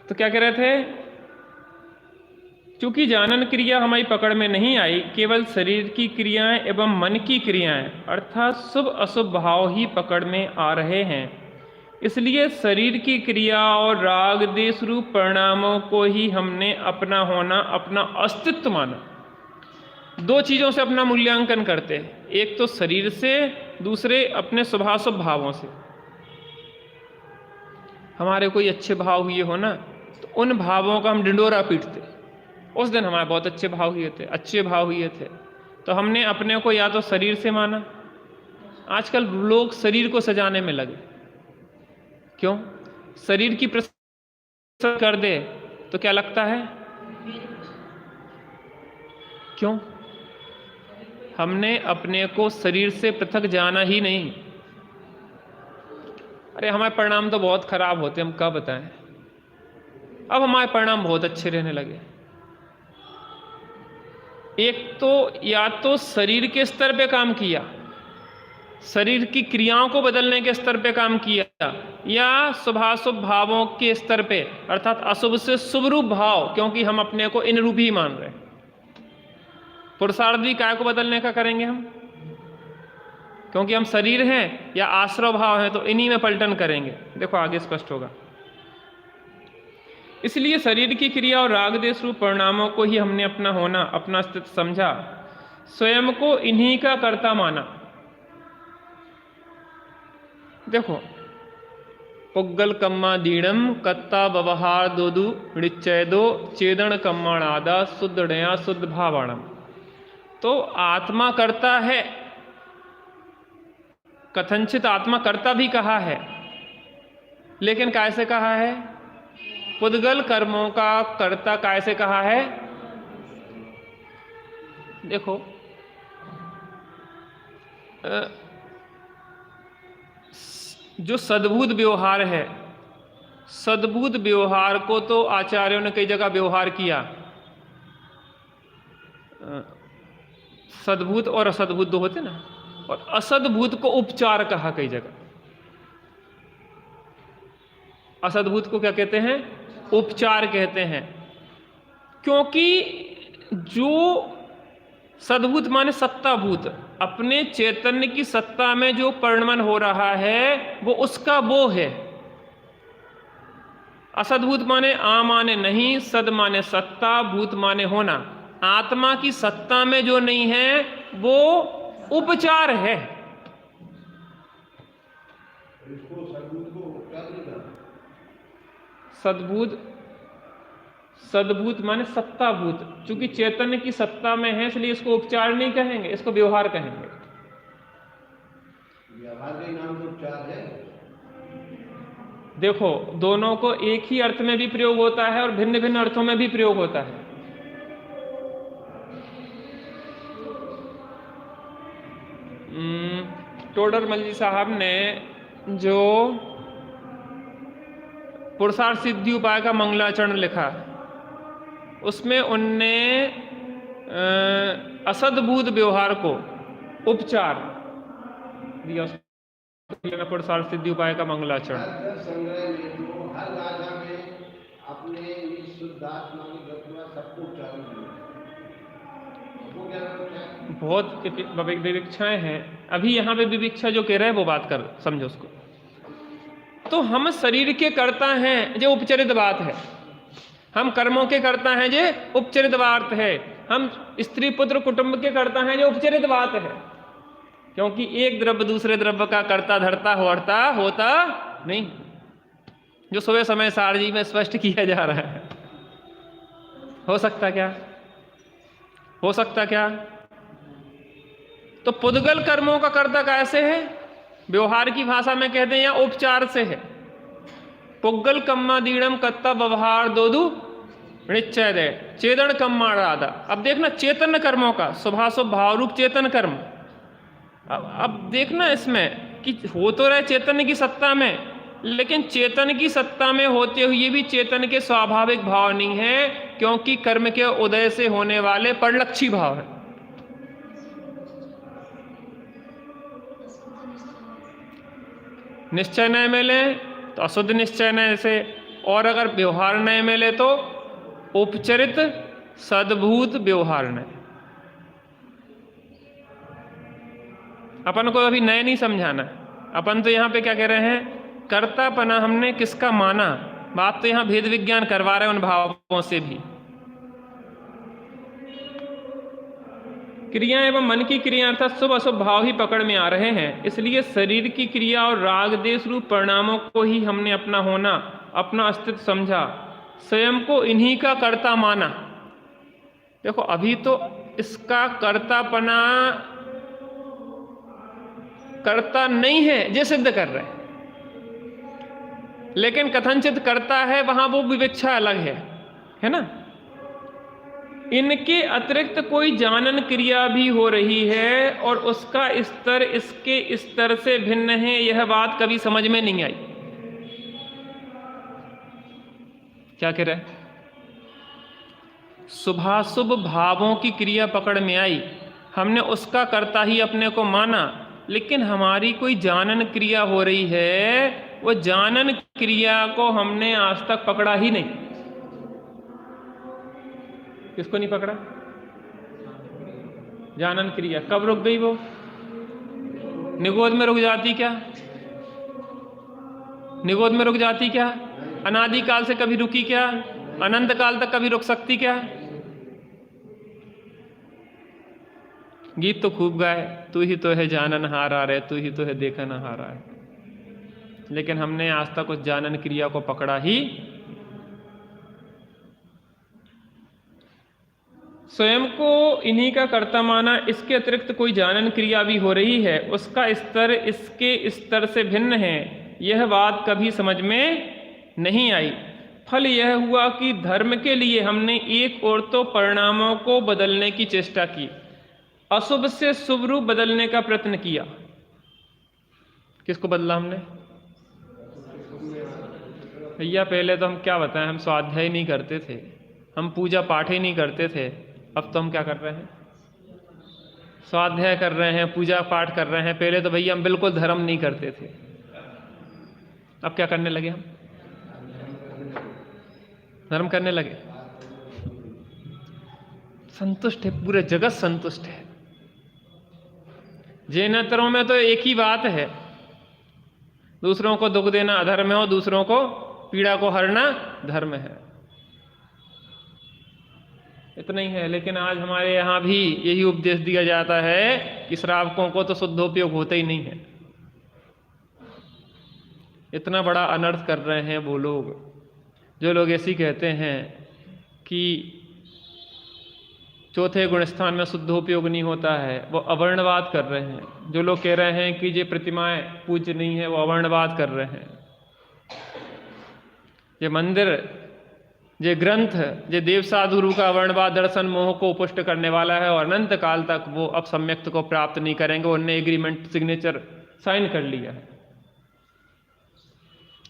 तो क्या कह रहे थे? चूंकि जानन क्रिया हमारी पकड़ में नहीं आई, केवल शरीर की क्रियाएं एवं मन की क्रियाएं अर्थात शुभ अशुभ भाव ही पकड़ में आ रहे हैं, इसलिए शरीर की क्रिया और राग देश रूप परिणामों को ही हमने अपना होना, अपना अस्तित्व माना। दो चीजों से अपना मूल्यांकन करते हैं, एक तो शरीर से, दूसरे अपने शुभाशुभ भावों से। हमारे कोई अच्छे भाव हुए हो ना, तो उन भावों का हम ढिंडोरा पीटते। उस दिन हमारे बहुत अच्छे भाव हुए थे, अच्छे भाव हुए थे, तो हमने अपने को या तो शरीर से माना। आजकल लोग शरीर को सजाने में लगे। क्यों? शरीर की प्रशंसा कर दे तो क्या लगता है? क्यों? हमने अपने को शरीर से पृथक जाना ही नहीं। अरे हमारे परिणाम तो बहुत खराब होते, हम क्या बताएं। अब हमारे परिणाम बहुत अच्छे रहने लगे। एक तो या तो शरीर के स्तर पे काम किया, शरीर की क्रियाओं को बदलने के स्तर पे काम किया, या शुभाशुभ भावों के स्तर पे, अर्थात अशुभ से शुभ रूप भाव, क्योंकि हम अपने को इन रूप ही मान रहे हैं। पुरुषार्थ भी काय को बदलने का करेंगे हम, क्योंकि हम शरीर हैं या आश्रव भाव हैं, तो इन्हीं में पलटन करेंगे। देखो आगे स्पष्ट होगा। इसलिए शरीर की क्रिया और राग देश रूप परिणामों को ही हमने अपना होना, अपना अस्तित्व समझा, स्वयं को इन्हीं का कर्ता माना। देखो, पुग्गल कम्मा दीणम कत्ता व्यवहार दोदु ऋच्चैदो चेदन कम्माणादा शुद्धया शुद्ध भावाणम। तो आत्मा करता है, कथनचित आत्मा कर्ता भी कहा है, लेकिन कैसे कहा है? पुद्गल कर्मों का कर्ता कैसे कहा है? देखो, जो सद्भुत व्यवहार है, सद्भुत व्यवहार को तो आचार्यों ने कई जगह व्यवहार किया। सद्भुत और असद्भुत दो होते ना, और असद्भुत को उपचार कहा कई जगह। असद्भुत को क्या कहते हैं? उपचार कहते हैं। क्योंकि जो सद्भुत माने सत्ताभूत, अपने चैतन्य की सत्ता में जो परिणमन हो रहा है वो उसका वो है। असद्भुत माने आ माने नहीं, सद माने सत्ता, भूत माने होना। आत्मा की सत्ता में जो नहीं है वो उपचार है। सद्भूत, सद्भूत माने सत्ताभूत, चूंकि चैतन्य की सत्ता में है इसलिए इसको उपचार नहीं कहेंगे, इसको व्यवहार कहेंगे। व्यवहार का नाम तो उपचार है। देखो, दोनों को एक ही अर्थ में भी प्रयोग होता है और भिन्न भिन्न अर्थों में भी प्रयोग होता है। टोडरमल जी साहब ने जो पुरुषार्थ सिद्धि उपाय का मंगलाचरण लिखा, उसमें उनने असद्भूत व्यवहार को उपचार दिया। पुरुषार्थ सिद्धि उपाय का मंगलाचरण बहुत विविक्षाएं हैं। अभी यहाँ पे विविक्षा जो कह रहे हैं वो बात कर समझो उसको। तो हम शरीर के कर्ता हैं, जो उपचरित बात है। हम कर्मों के कर्ता हैं, जो उपचरित बात है। हम स्त्री पुत्र कुटुंब के कर्ता हैं, जो उपचरित बात है। क्योंकि एक द्रव्य दूसरे द्रव्य का कर्ता धर्ता होता नहीं, जो सुबह समय सारजी में स्पष्ट किया जा रहा है। हो सकता क्या? हो सकता क्या? तो पुद्गल कर्मों का कर्ता कैसे है? व्यवहार की भाषा में कहते हैं या उपचार से है। पुग्गल कम्मा दीणम कत्ता व्यवहार दोदु निश्चय दे चेदन कम मारादा। अब देखना चेतन कर्मों का शुभाशुभ भाव रूप चेतन कर्म, अब देखना इसमें कि हो तो रहे चेतन की सत्ता में, लेकिन चेतन की सत्ता में होते हुए भी चेतन के स्वाभाविक भाव नहीं है, क्योंकि कर्म के उदय से होने वाले परलक्षी भाव है। निश्चय नहीं मिले तो अशुद्ध निश्चय नहीं से, और अगर व्यवहार नहीं मिले तो उपचरित सद्भूत व्यवहार नहीं। अपन को अभी नए नहीं समझाना, अपन तो यहाँ पे क्या कह रहे हैं, कर्तापना हमने किसका माना, बात तो यहाँ भेद विज्ञान करवा रहे हैं उन भावों से भी। क्रिया एवं मन की क्रिया अर्थात शुभ अशुभ भाव ही पकड़ में आ रहे हैं, इसलिए शरीर की क्रिया और राग देश रूप परिणामों को ही हमने अपना होना, अपना अस्तित्व समझा, स्वयं को इन्हीं का कर्ता माना। देखो अभी तो इसका कर्तापना कर्ता नहीं है ये सिद्ध कर रहे हैं, लेकिन कथनचित करता है, वहां वो विवेक्षा अलग है ना। इनके अतिरिक्त कोई जानन क्रिया भी हो रही है और उसका स्तर इसके स्तर से भिन्न है, यह बात कभी समझ में नहीं आई। क्या कह रहे हैं, शुभाशुभ भावों की क्रिया पकड़ में आई, हमने उसका कर्ता ही अपने को माना, लेकिन हमारी कोई जानन क्रिया हो रही है, वो जानन क्रिया को हमने आज तक पकड़ा ही नहीं। किसको नहीं पकड़ा, जानन क्रिया। कब रुक गई वो, निगोद में रुक जाती क्या, निगोद में रुक जाती क्या, अनादि काल से कभी रुकी क्या, अनंत काल तक कभी रुक सकती क्या। गीत तो खूब गाए, तू ही तो है जानन हारा रे, तू ही तो है देखन हारा है, लेकिन हमने आज तक उस जानन क्रिया को पकड़ा ही। स्वयं को इन्हीं का कर्ता माना, इसके अतिरिक्त कोई जानन क्रिया भी हो रही है, उसका स्तर इसके स्तर से भिन्न है, यह बात कभी समझ में नहीं आई। फल यह हुआ कि धर्म के लिए हमने एक और तो परिणामों को बदलने की चेष्टा की, अशुभ से शुभ रूप बदलने का प्रयत्न किया। किसको बदला हमने, भैया पहले तो हम क्या बताएं, हम स्वाध्याय नहीं करते थे, हम पूजा पाठ ही नहीं करते थे, अब तो हम क्या कर रहे हैं, स्वाध्याय कर रहे हैं, पूजा पाठ कर रहे हैं। पहले तो भैया हम बिल्कुल धर्म नहीं करते थे, अब क्या करने लगे, हम धर्म करने लगे। संतुष्ट है, पूरे जगत संतुष्ट है। जैनतरों में तो एक ही बात है, दूसरों को दुख देना अधर्म है और दूसरों को पीड़ा को हरना धर्म है, इतना ही है। लेकिन आज हमारे यहाँ भी यही उपदेश दिया जाता है कि श्रावकों को तो शुद्धोपयोग होता ही नहीं है। इतना बड़ा अनर्थ कर रहे हैं वो लोग, जो लोग ऐसी कहते हैं कि चौथे गुण स्थान में शुद्धोपयोग नहीं होता है, वो अवर्णवाद कर रहे हैं। जो लोग कह रहे हैं कि ये प्रतिमाएं पूज्य नहीं है, वो अवर्णवाद कर रहे हैं। ये मंदिर, ये ग्रंथ, ये देव साधुरु का अवर्णवाद दर्शन मोह को पुष्ट करने वाला है और अनंत काल तक वो अब सम्यक्त को प्राप्त नहीं करेंगे। उनने एग्रीमेंट सिग्नेचर साइन कर लिया है।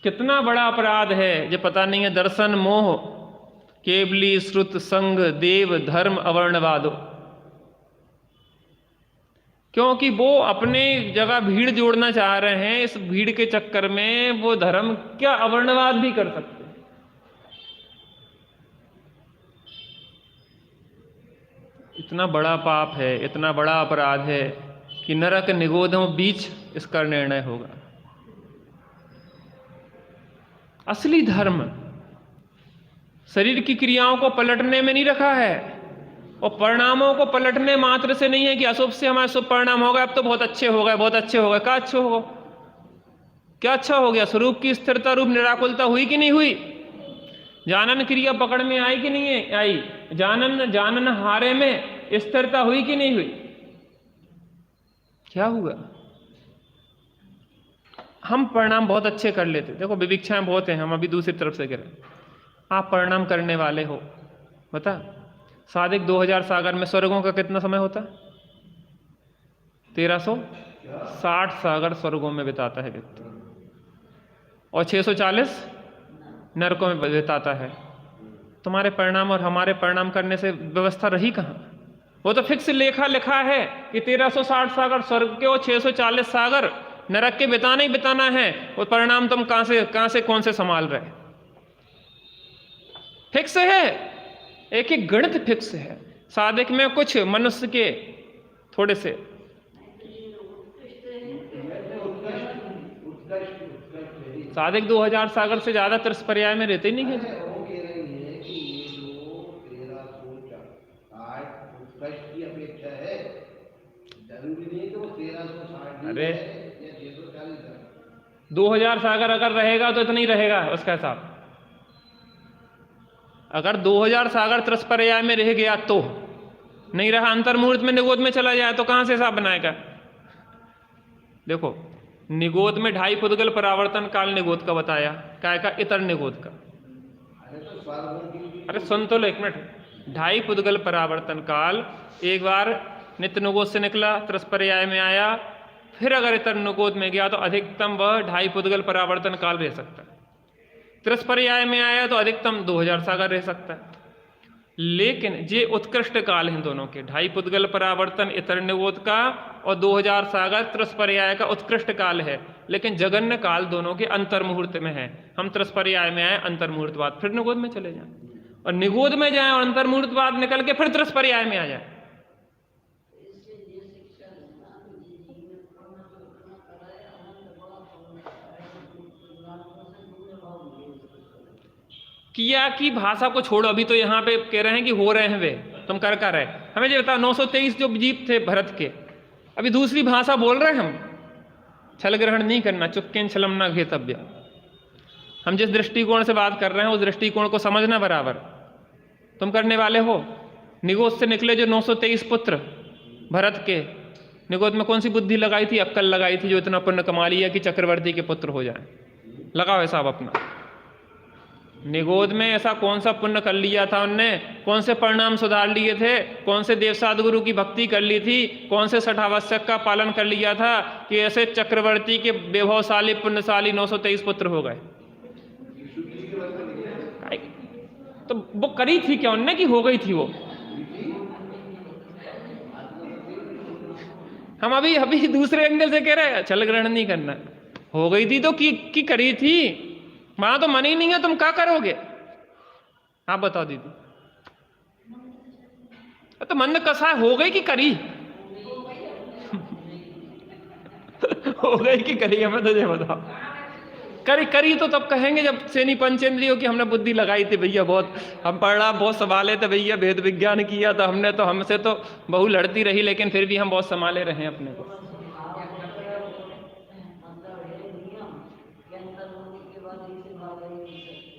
कितना बड़ा अपराध है ये पता नहीं है। दर्शन मोह, केवली श्रुत संग देव धर्म अवर्णवादो, क्योंकि वो अपने जगह भीड़ जोड़ना चाह रहे हैं। इस भीड़ के चक्कर में वो धर्म क्या अवर्णवाद भी कर सकते हैं। इतना बड़ा पाप है, इतना बड़ा अपराध है कि नरक निगोधों बीच इसका निर्णय होगा। असली धर्म शरीर की क्रियाओं को पलटने में नहीं रखा है और परिणामों को पलटने मात्र से नहीं है कि अशुभ से हमारे शुभ परिणाम हो गए, अब तो बहुत अच्छे हो गए, बहुत अच्छे हो गए। क्या अच्छे हो, क्या अच्छा हो गया? स्वरूप की स्थिरता रूप निराकुलता हुई कि नहीं हुई? जानन क्रिया पकड़ में आई कि नहीं आई? जानन हारे में स्थिरता हुई कि नहीं हुई? क्या हुआ? हम परिणाम बहुत अच्छे कर लेते। देखो विविक्षाएं बहुत हैं, हम अभी दूसरी तरफ से कह रहे हैं। आप परिणाम करने वाले हो, बता सादिक 2000 सागर में स्वर्गों का कितना समय होता है? 1360 सागर स्वर्गों में बिताता है व्यक्ति, और 640 नरकों में बिताता है। तुम्हारे परिणाम और हमारे परिणाम करने से व्यवस्था रही कहाँ? वो तो फिक्स लेखा लिखा है कि 1360 सागर स्वर्ग के और 640 सागर नरक के बिताना ही बिताना है। वो परिणाम तुम कहां से कौन से संभाल रहे? फिक्स है, एक एक गणित फिक्स है। सादिक में कुछ मनुष्य के थोड़े से सादिक 2000 सागर से ज्यादा त्रिस पर्याय में रहते ही नहीं है। अरे 2000 सागर अगर रहेगा तो इतना ही रहेगा उसका हिसाब। अगर 2000 सागर त्रिस पर्याय में रह गया तो नहीं रहा, अंतर्मुहूर्त में निगोद में चला जाए तो कहां से हिसाब बनाएगा? देखो निगोद में 2.5 पुद्गल परावर्तन काल निगोद का बताया, क्या का? इतर निगोद का। अरे सुन तो लो एक मिनट। 2.5 पुद्गल परावर्तन काल, एक बार नित्य निगोद से निकला त्रिस पर्याय में आया, फिर अगर इतर निगोद में गया तो अधिकतम वह 2.5 पुद्गल परावर्तन काल रह सकता है। त्रिस पर्याय में आया तो अधिकतम 2000 सागर रह सकता है। लेकिन ये उत्कृष्ट काल हैं दोनों के, 2.5 पुद्गल परावर्तन इतर निगोद का और 2000 सागर त्रिस पर्याय का उत्कृष्ट काल है। लेकिन जघन्य काल दोनों के अंतर मुहूर्त में है। हम त्रिस पर्याय में आए, अंतर मुहूर्त बाद फिर निगोद में चले जाएं, और निगोद में जाएं और अंतर मुहूर्त बाद निकल के फिर त्रिस पर्याय में आ जाए। किया की भाषा को छोड़ो, अभी तो यहाँ पे कह रहे हैं कि हो रहे हैं वे, तुम कर रहे। हमें जो बताओ 923 जो जीव थे भरत के, अभी दूसरी भाषा बोल रहे हैं हम। छल ग्रहण नहीं करना, चुक्केन छलम न घेतव्य। हम जिस दृष्टिकोण से बात कर रहे हैं उस दृष्टिकोण को समझना बराबर। तुम करने वाले हो। निगोद से निकले जो 923 पुत्र भरत के, निगोद में कौन सी बुद्धि लगाई थी? अक्कल लगाई थी, जो इतना पुण्य कमा लिया कि चक्रवर्ती के पुत्र हो जाए। लगाओ हिसाब अपना। निगोद में ऐसा कौन सा पुण्य कर लिया था उनने? कौन से परिणाम सुधार लिए थे? कौन से देव साधुगुरु की भक्ति कर ली थी? कौन से 6 आवश्यक का पालन कर लिया था कि ऐसे चक्रवर्ती के वैभवशाली पुण्यशाली 923 पुत्र हो गए? तो वो करी थी क्या उनने कि हो गई थी वो? हम अभी दूसरे एंगल से कह रहे हैं, छल ग्रहण नहीं करना। हो गई थी तो की करी थी, वहां तो मन ही नहीं है, तुम क्या करोगे? आप बताओ दीदी। तो मन कसा है, हो गई कि करी? हो गई कि करी? हमें तो ये बताओ। करी तो तब कहेंगे जब सेनी पंचेंद्रियों की हमने बुद्धि लगाई थी भैया, बहुत हम पढ़ा, बहुत संभाले थे भैया, वेद विज्ञान किया था हमने, तो हमसे तो बहु लड़ती रही लेकिन फिर भी हम बहुत संभाले रहे अपने को।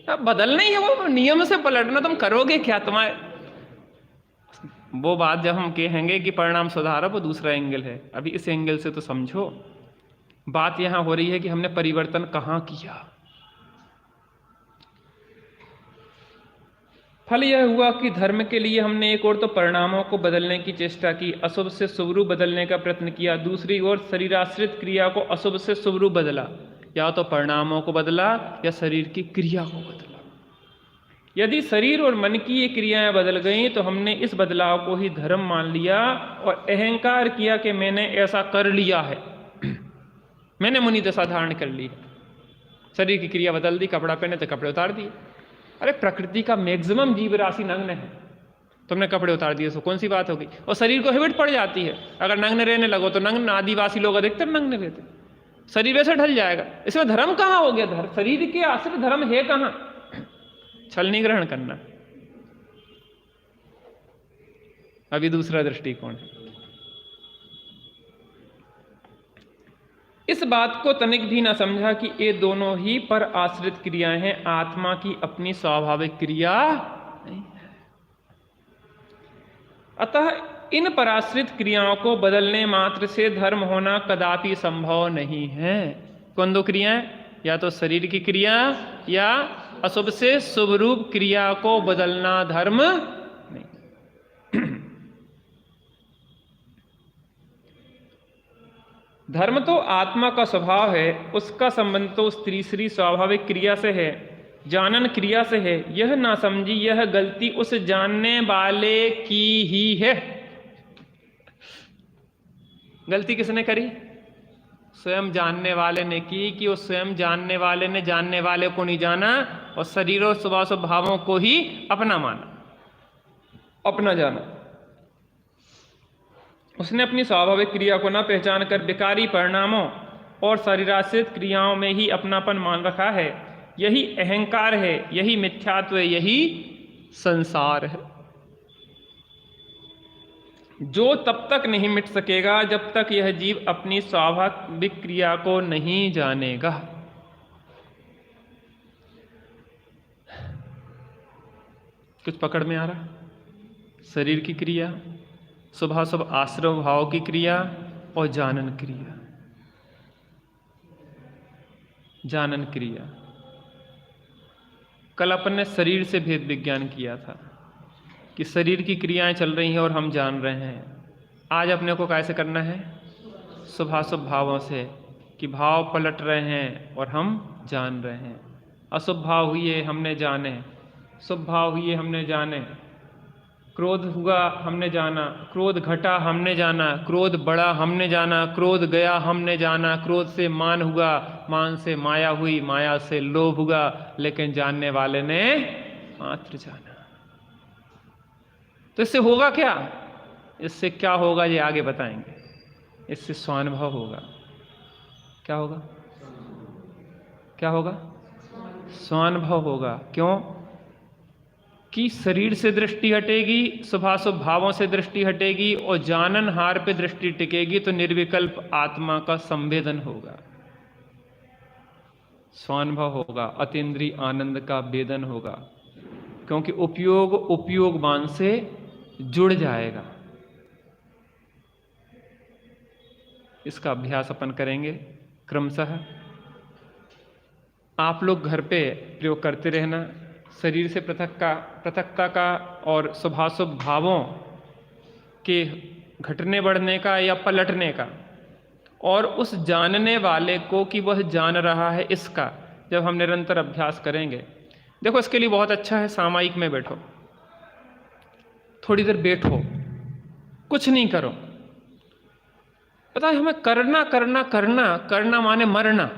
अब बदलना ही है, वो नियम से पलटना। तुम करोगे क्या? तुम्हारे वो बात जब हम कहेंगे कि परिणाम सुधारो, वो दूसरा एंगल है। अभी इस एंगल से तो समझो। बात यहां हो रही है कि हमने परिवर्तन कहां किया। फल यह हुआ कि धर्म के लिए हमने एक ओर तो परिणामों को बदलने की चेष्टा की, अशुभ से शुभ रूप बदलने का प्रयत्न किया। दूसरी ओर शरीराश्रित क्रिया को अशुभ से शुभ रूप बदला, या तो परिणामों को बदला या शरीर की क्रिया को बदला। यदि शरीर और मन की ये क्रियाएं बदल गई तो हमने इस बदलाव को ही धर्म मान लिया और अहंकार किया कि मैंने ऐसा कर लिया है, मैंने मुनि दशा धारण कर ली। शरीर की क्रिया बदल दी, कपड़ा पहने तो कपड़े उतार दिए। अरे प्रकृति का मैक्सिमम जीव राशि नग्न है, तुमने कपड़े उतार दिए, सो कौन सी बात होगी? और शरीर को हैबिट पड़ जाती है, अगर नग्न रहने लगो तो नग्न, आदिवासी लोग अधिकतर नग्न रहते, शरीर वैसे ढल जाएगा। इसमें धर्म कहाँ हो गया? शरीर के आश्रित धर्म है कहाँ? छल नहीं ग्रहण करना। अभी दूसरा दृष्टिकोण है। इस बात को तनिक भी न समझा कि ये दोनों ही पर आश्रित क्रियाएं हैं, आत्मा की अपनी स्वाभाविक क्रिया नहीं है। अतः इन पराश्रित क्रियाओं को बदलने मात्र से धर्म होना कदापि संभव नहीं है। कौन दो क्रियाएं? या तो शरीर की क्रिया या अशुभ से शुभ रूप क्रिया को बदलना धर्म नहीं। धर्म तो आत्मा का स्वभाव है, उसका संबंध तो उस तीसरी स्वाभाविक क्रिया से है, जानन क्रिया से है। यह ना समझी, यह गलती उस जानने वाले की ही है। गलती किसने करी? स्वयं जानने वाले ने की, कि उस स्वयं जानने वाले ने जानने वाले को नहीं जाना और शरीर और स्वभावों को ही अपना माना, अपना जाना। उसने अपनी स्वाभाविक क्रिया को न पहचान कर विकारी परिणामों और शरीराश्रित क्रियाओं में ही अपनापन मान रखा है। यही अहंकार है, यही मिथ्यात्व है, यही संसार है, जो तब तक नहीं मिट सकेगा जब तक यह जीव अपनी स्वाभाविक क्रिया को नहीं जानेगा। कुछ पकड़ में आ रहा? शरीर की क्रिया, शुभाशुभ आश्रव भाव की क्रिया और जानन क्रिया। जानन क्रिया, कल अपन ने शरीर से भेद विज्ञान किया था कि शरीर की क्रियाएं चल रही हैं और हम जान रहे हैं। आज अपने को कैसे करना है? शुभाशुभ भावों से, कि भाव पलट रहे हैं और हम जान रहे हैं। अशुभ भाव हुए हमने जाने, शुभ भाव हुए हमने जाने, क्रोध हुआ हमने जाना, क्रोध घटा हमने जाना, क्रोध बढ़ा हमने जाना, क्रोध गया हमने जाना, क्रोध से मान हुआ, मान से माया हुई, माया से लोभ हुआ, लेकिन जानने वाले ने मात्र जाना। तो इससे होगा क्या? इससे क्या होगा ये आगे बताएंगे। इससे स्वानुभव होगा। क्या होगा? क्या होगा? स्वानुभव होगा। क्यों? कि शरीर से दृष्टि हटेगी, शुभाशुभ भावों से दृष्टि हटेगी और जाननहार पे दृष्टि टिकेगी, तो निर्विकल्प आत्मा का संवेदन होगा, स्वानुभव होगा, अतीन्द्रिय आनंद का वेदन होगा। क्योंकि उपयोग उपयोगवान से जुड़ जाएगा। इसका अभ्यास अपन करेंगे क्रमशः। आप लोग घर पे प्रयोग करते रहना। शरीर से पृथकता का और शुभाशुभ भावों के घटने बढ़ने का या पलटने का, और उस जानने वाले को कि वह जान रहा है, इसका जब हम निरंतर अभ्यास करेंगे। देखो, इसके लिए बहुत अच्छा है, सामायिक में बैठो, थोड़ी देर बैठो, कुछ नहीं करो। पता है हमें करना करना करना करना माने मरना।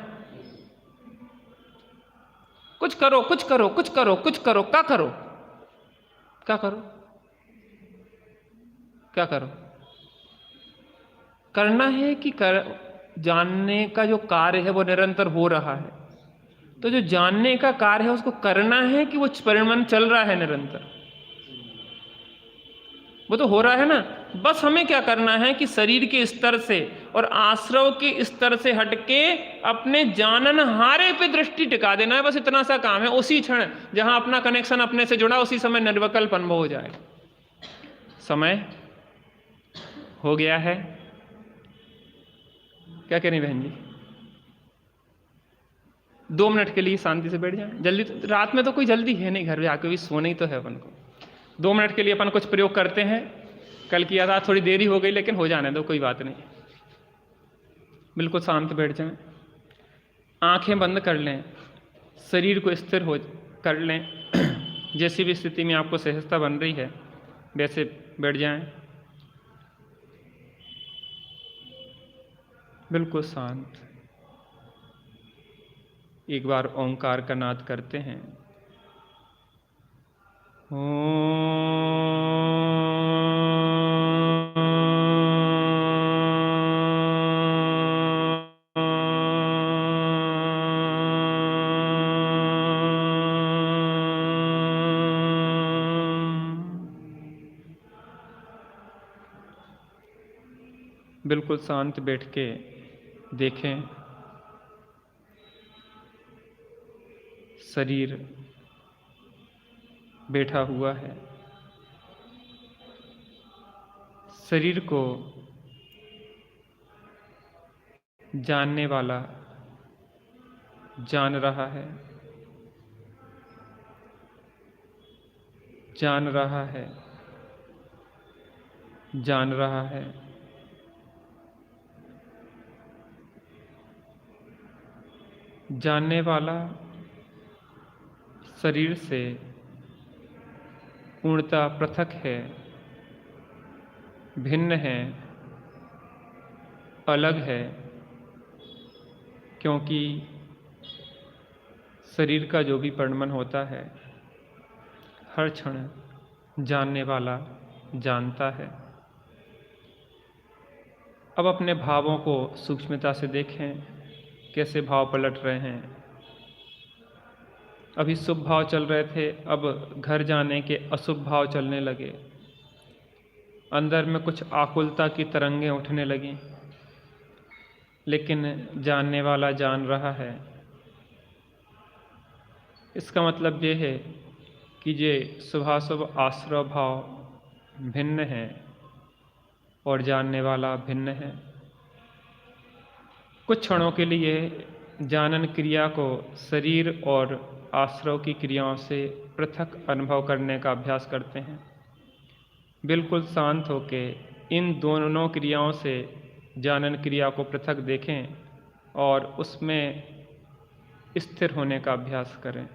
कुछ करो, कुछ करो, कुछ करो, कुछ करो, क्या करो? क्या करो? क्या करो? करना है कि जानने का जो कार्य है वो निरंतर हो रहा है। तो जो जानने का कार्य है उसको करना है कि वो परिणाम चल रहा है निरंतर? वो तो हो रहा है ना। बस हमें क्या करना है कि शरीर के स्तर से और आश्रव के स्तर से हटके अपने जाननहारे पे दृष्टि टिका देना है। बस इतना सा काम है। उसी क्षण जहां अपना कनेक्शन अपने से जुड़ा, उसी समय निर्विकल्प अनुभव हो जाएगा। समय हो गया है। क्या कह रही बहन जी? 2 मिनट के लिए शांति से बैठ जाए। जल्दी तो, रात में तो कोई जल्दी है नहीं, घर में आके भी सोना ही तो है अपन को। 2 मिनट के लिए अपन कुछ प्रयोग करते हैं। कल किया था, थोड़ी देरी हो गई, लेकिन हो जाने दो, कोई बात नहीं। बिल्कुल शांत बैठ जाएं, आंखें बंद कर लें, शरीर को स्थिर हो कर लें। जैसी भी स्थिति में आपको सहजता बन रही है वैसे बैठ जाएं, बिल्कुल शांत। एक बार ओंकार का नाद करते हैं। बिल्कुल शांत बैठ के देखें, शरीर बैठा हुआ है। शरीर को जानने वाला जान रहा है, जान रहा है, जान रहा है। जानने वाला शरीर से पूर्णतः पृथक है, भिन्न है, अलग है, क्योंकि शरीर का जो भी परिणमन होता है हर क्षण जानने वाला जानता है। अब अपने भावों को सूक्ष्मता से देखें, कैसे भाव पलट रहे हैं। अभी शुभ भाव चल रहे थे, अब घर जाने के अशुभ भाव चलने लगे। अंदर में कुछ आकुलता की तरंगें उठने लगीं, लेकिन जानने वाला जान रहा है। इसका मतलब ये है कि ये शुभाशुभ आश्रय भाव भिन्न है और जानने वाला भिन्न है। कुछ क्षणों के लिए जानन क्रिया को शरीर और आश्रय की क्रियाओं से पृथक अनुभव करने का अभ्यास करते हैं। बिल्कुल शांत होकर इन दोनों क्रियाओं से जानन क्रिया को पृथक देखें और उसमें स्थिर होने का अभ्यास करें।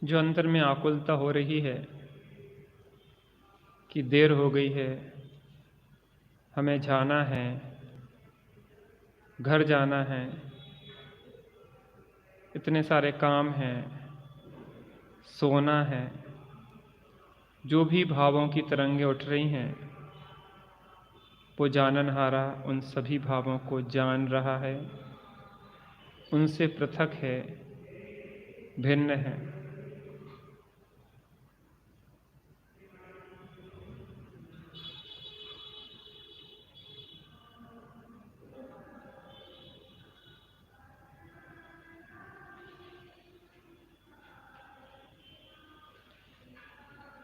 जो अंतर में आकुलता हो रही है कि देर हो गई है, हमें जाना है, घर जाना है, इतने सारे काम हैं, सोना है, जो भी भावों की तरंगें उठ रही हैं, वो जाननहारा उन सभी भावों को जान रहा है, उनसे पृथक है, भिन्न है।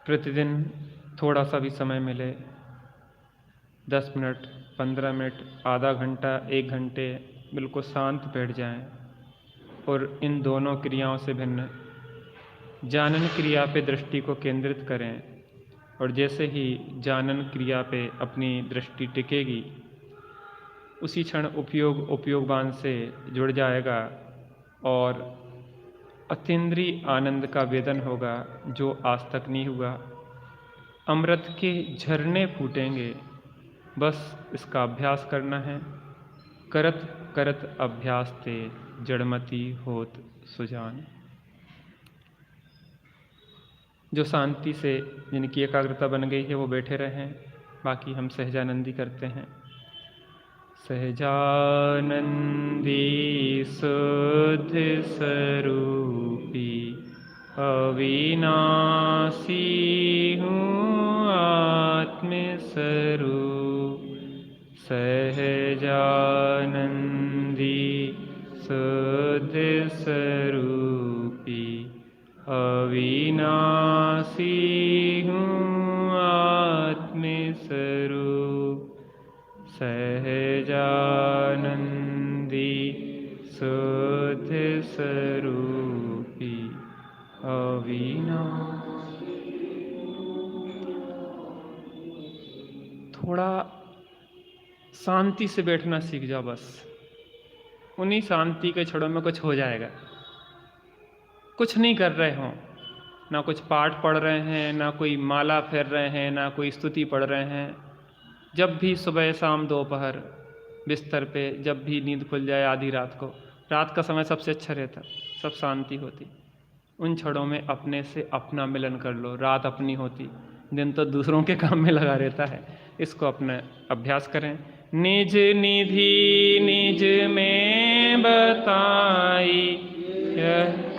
प्रतिदिन थोड़ा सा भी समय मिले, 10 मिनट, 15 मिनट, आधा घंटा, 1 घंटे बिल्कुल शांत बैठ जाएं और इन दोनों क्रियाओं से भिन्न जानन क्रिया पे दृष्टि को केंद्रित करें। और जैसे ही जानन क्रिया पे अपनी दृष्टि टिकेगी, उसी क्षण उपयोगवान से जुड़ जाएगा और अतीन्द्रिय आनंद का वेदन होगा जो आज तक नहीं हुआ। अमृत के झरने फूटेंगे, बस इसका अभ्यास करना है। करत करत अभ्यास ते जड़मती होत सुजान। जो शांति से जिनकी एकाग्रता बन गई है वो बैठे रहें, बाकी हम सहजानंदी करते हैं। सहजानंदी शुद्ध स्वरूपी अविनाशी हूँ आत्म स्वरूप। सहजानंदी शुद्ध स्वरूपी अविनाशी हूँ आत्म स्वरूप। सहजानंदी शुद्ध स्वरूपी अविनाशी। थोड़ा शांति से बैठना सीख जाओ, बस उन्हीं शांति के क्षणों में कुछ हो जाएगा। कुछ नहीं कर रहे हो, ना कुछ पाठ पढ़ रहे हैं, ना कोई माला फेर रहे हैं, ना कोई स्तुति पढ़ रहे हैं। जब भी सुबह शाम दोपहर बिस्तर पे, जब भी नींद खुल जाए आधी रात को, रात का समय सबसे अच्छा रहता, सब शांति होती। उन क्षणों में अपने से अपना मिलन कर लो। रात अपनी होती, दिन तो दूसरों के काम में लगा रहता है। इसको अपना अभ्यास करें। निज निधि निज में बताई यह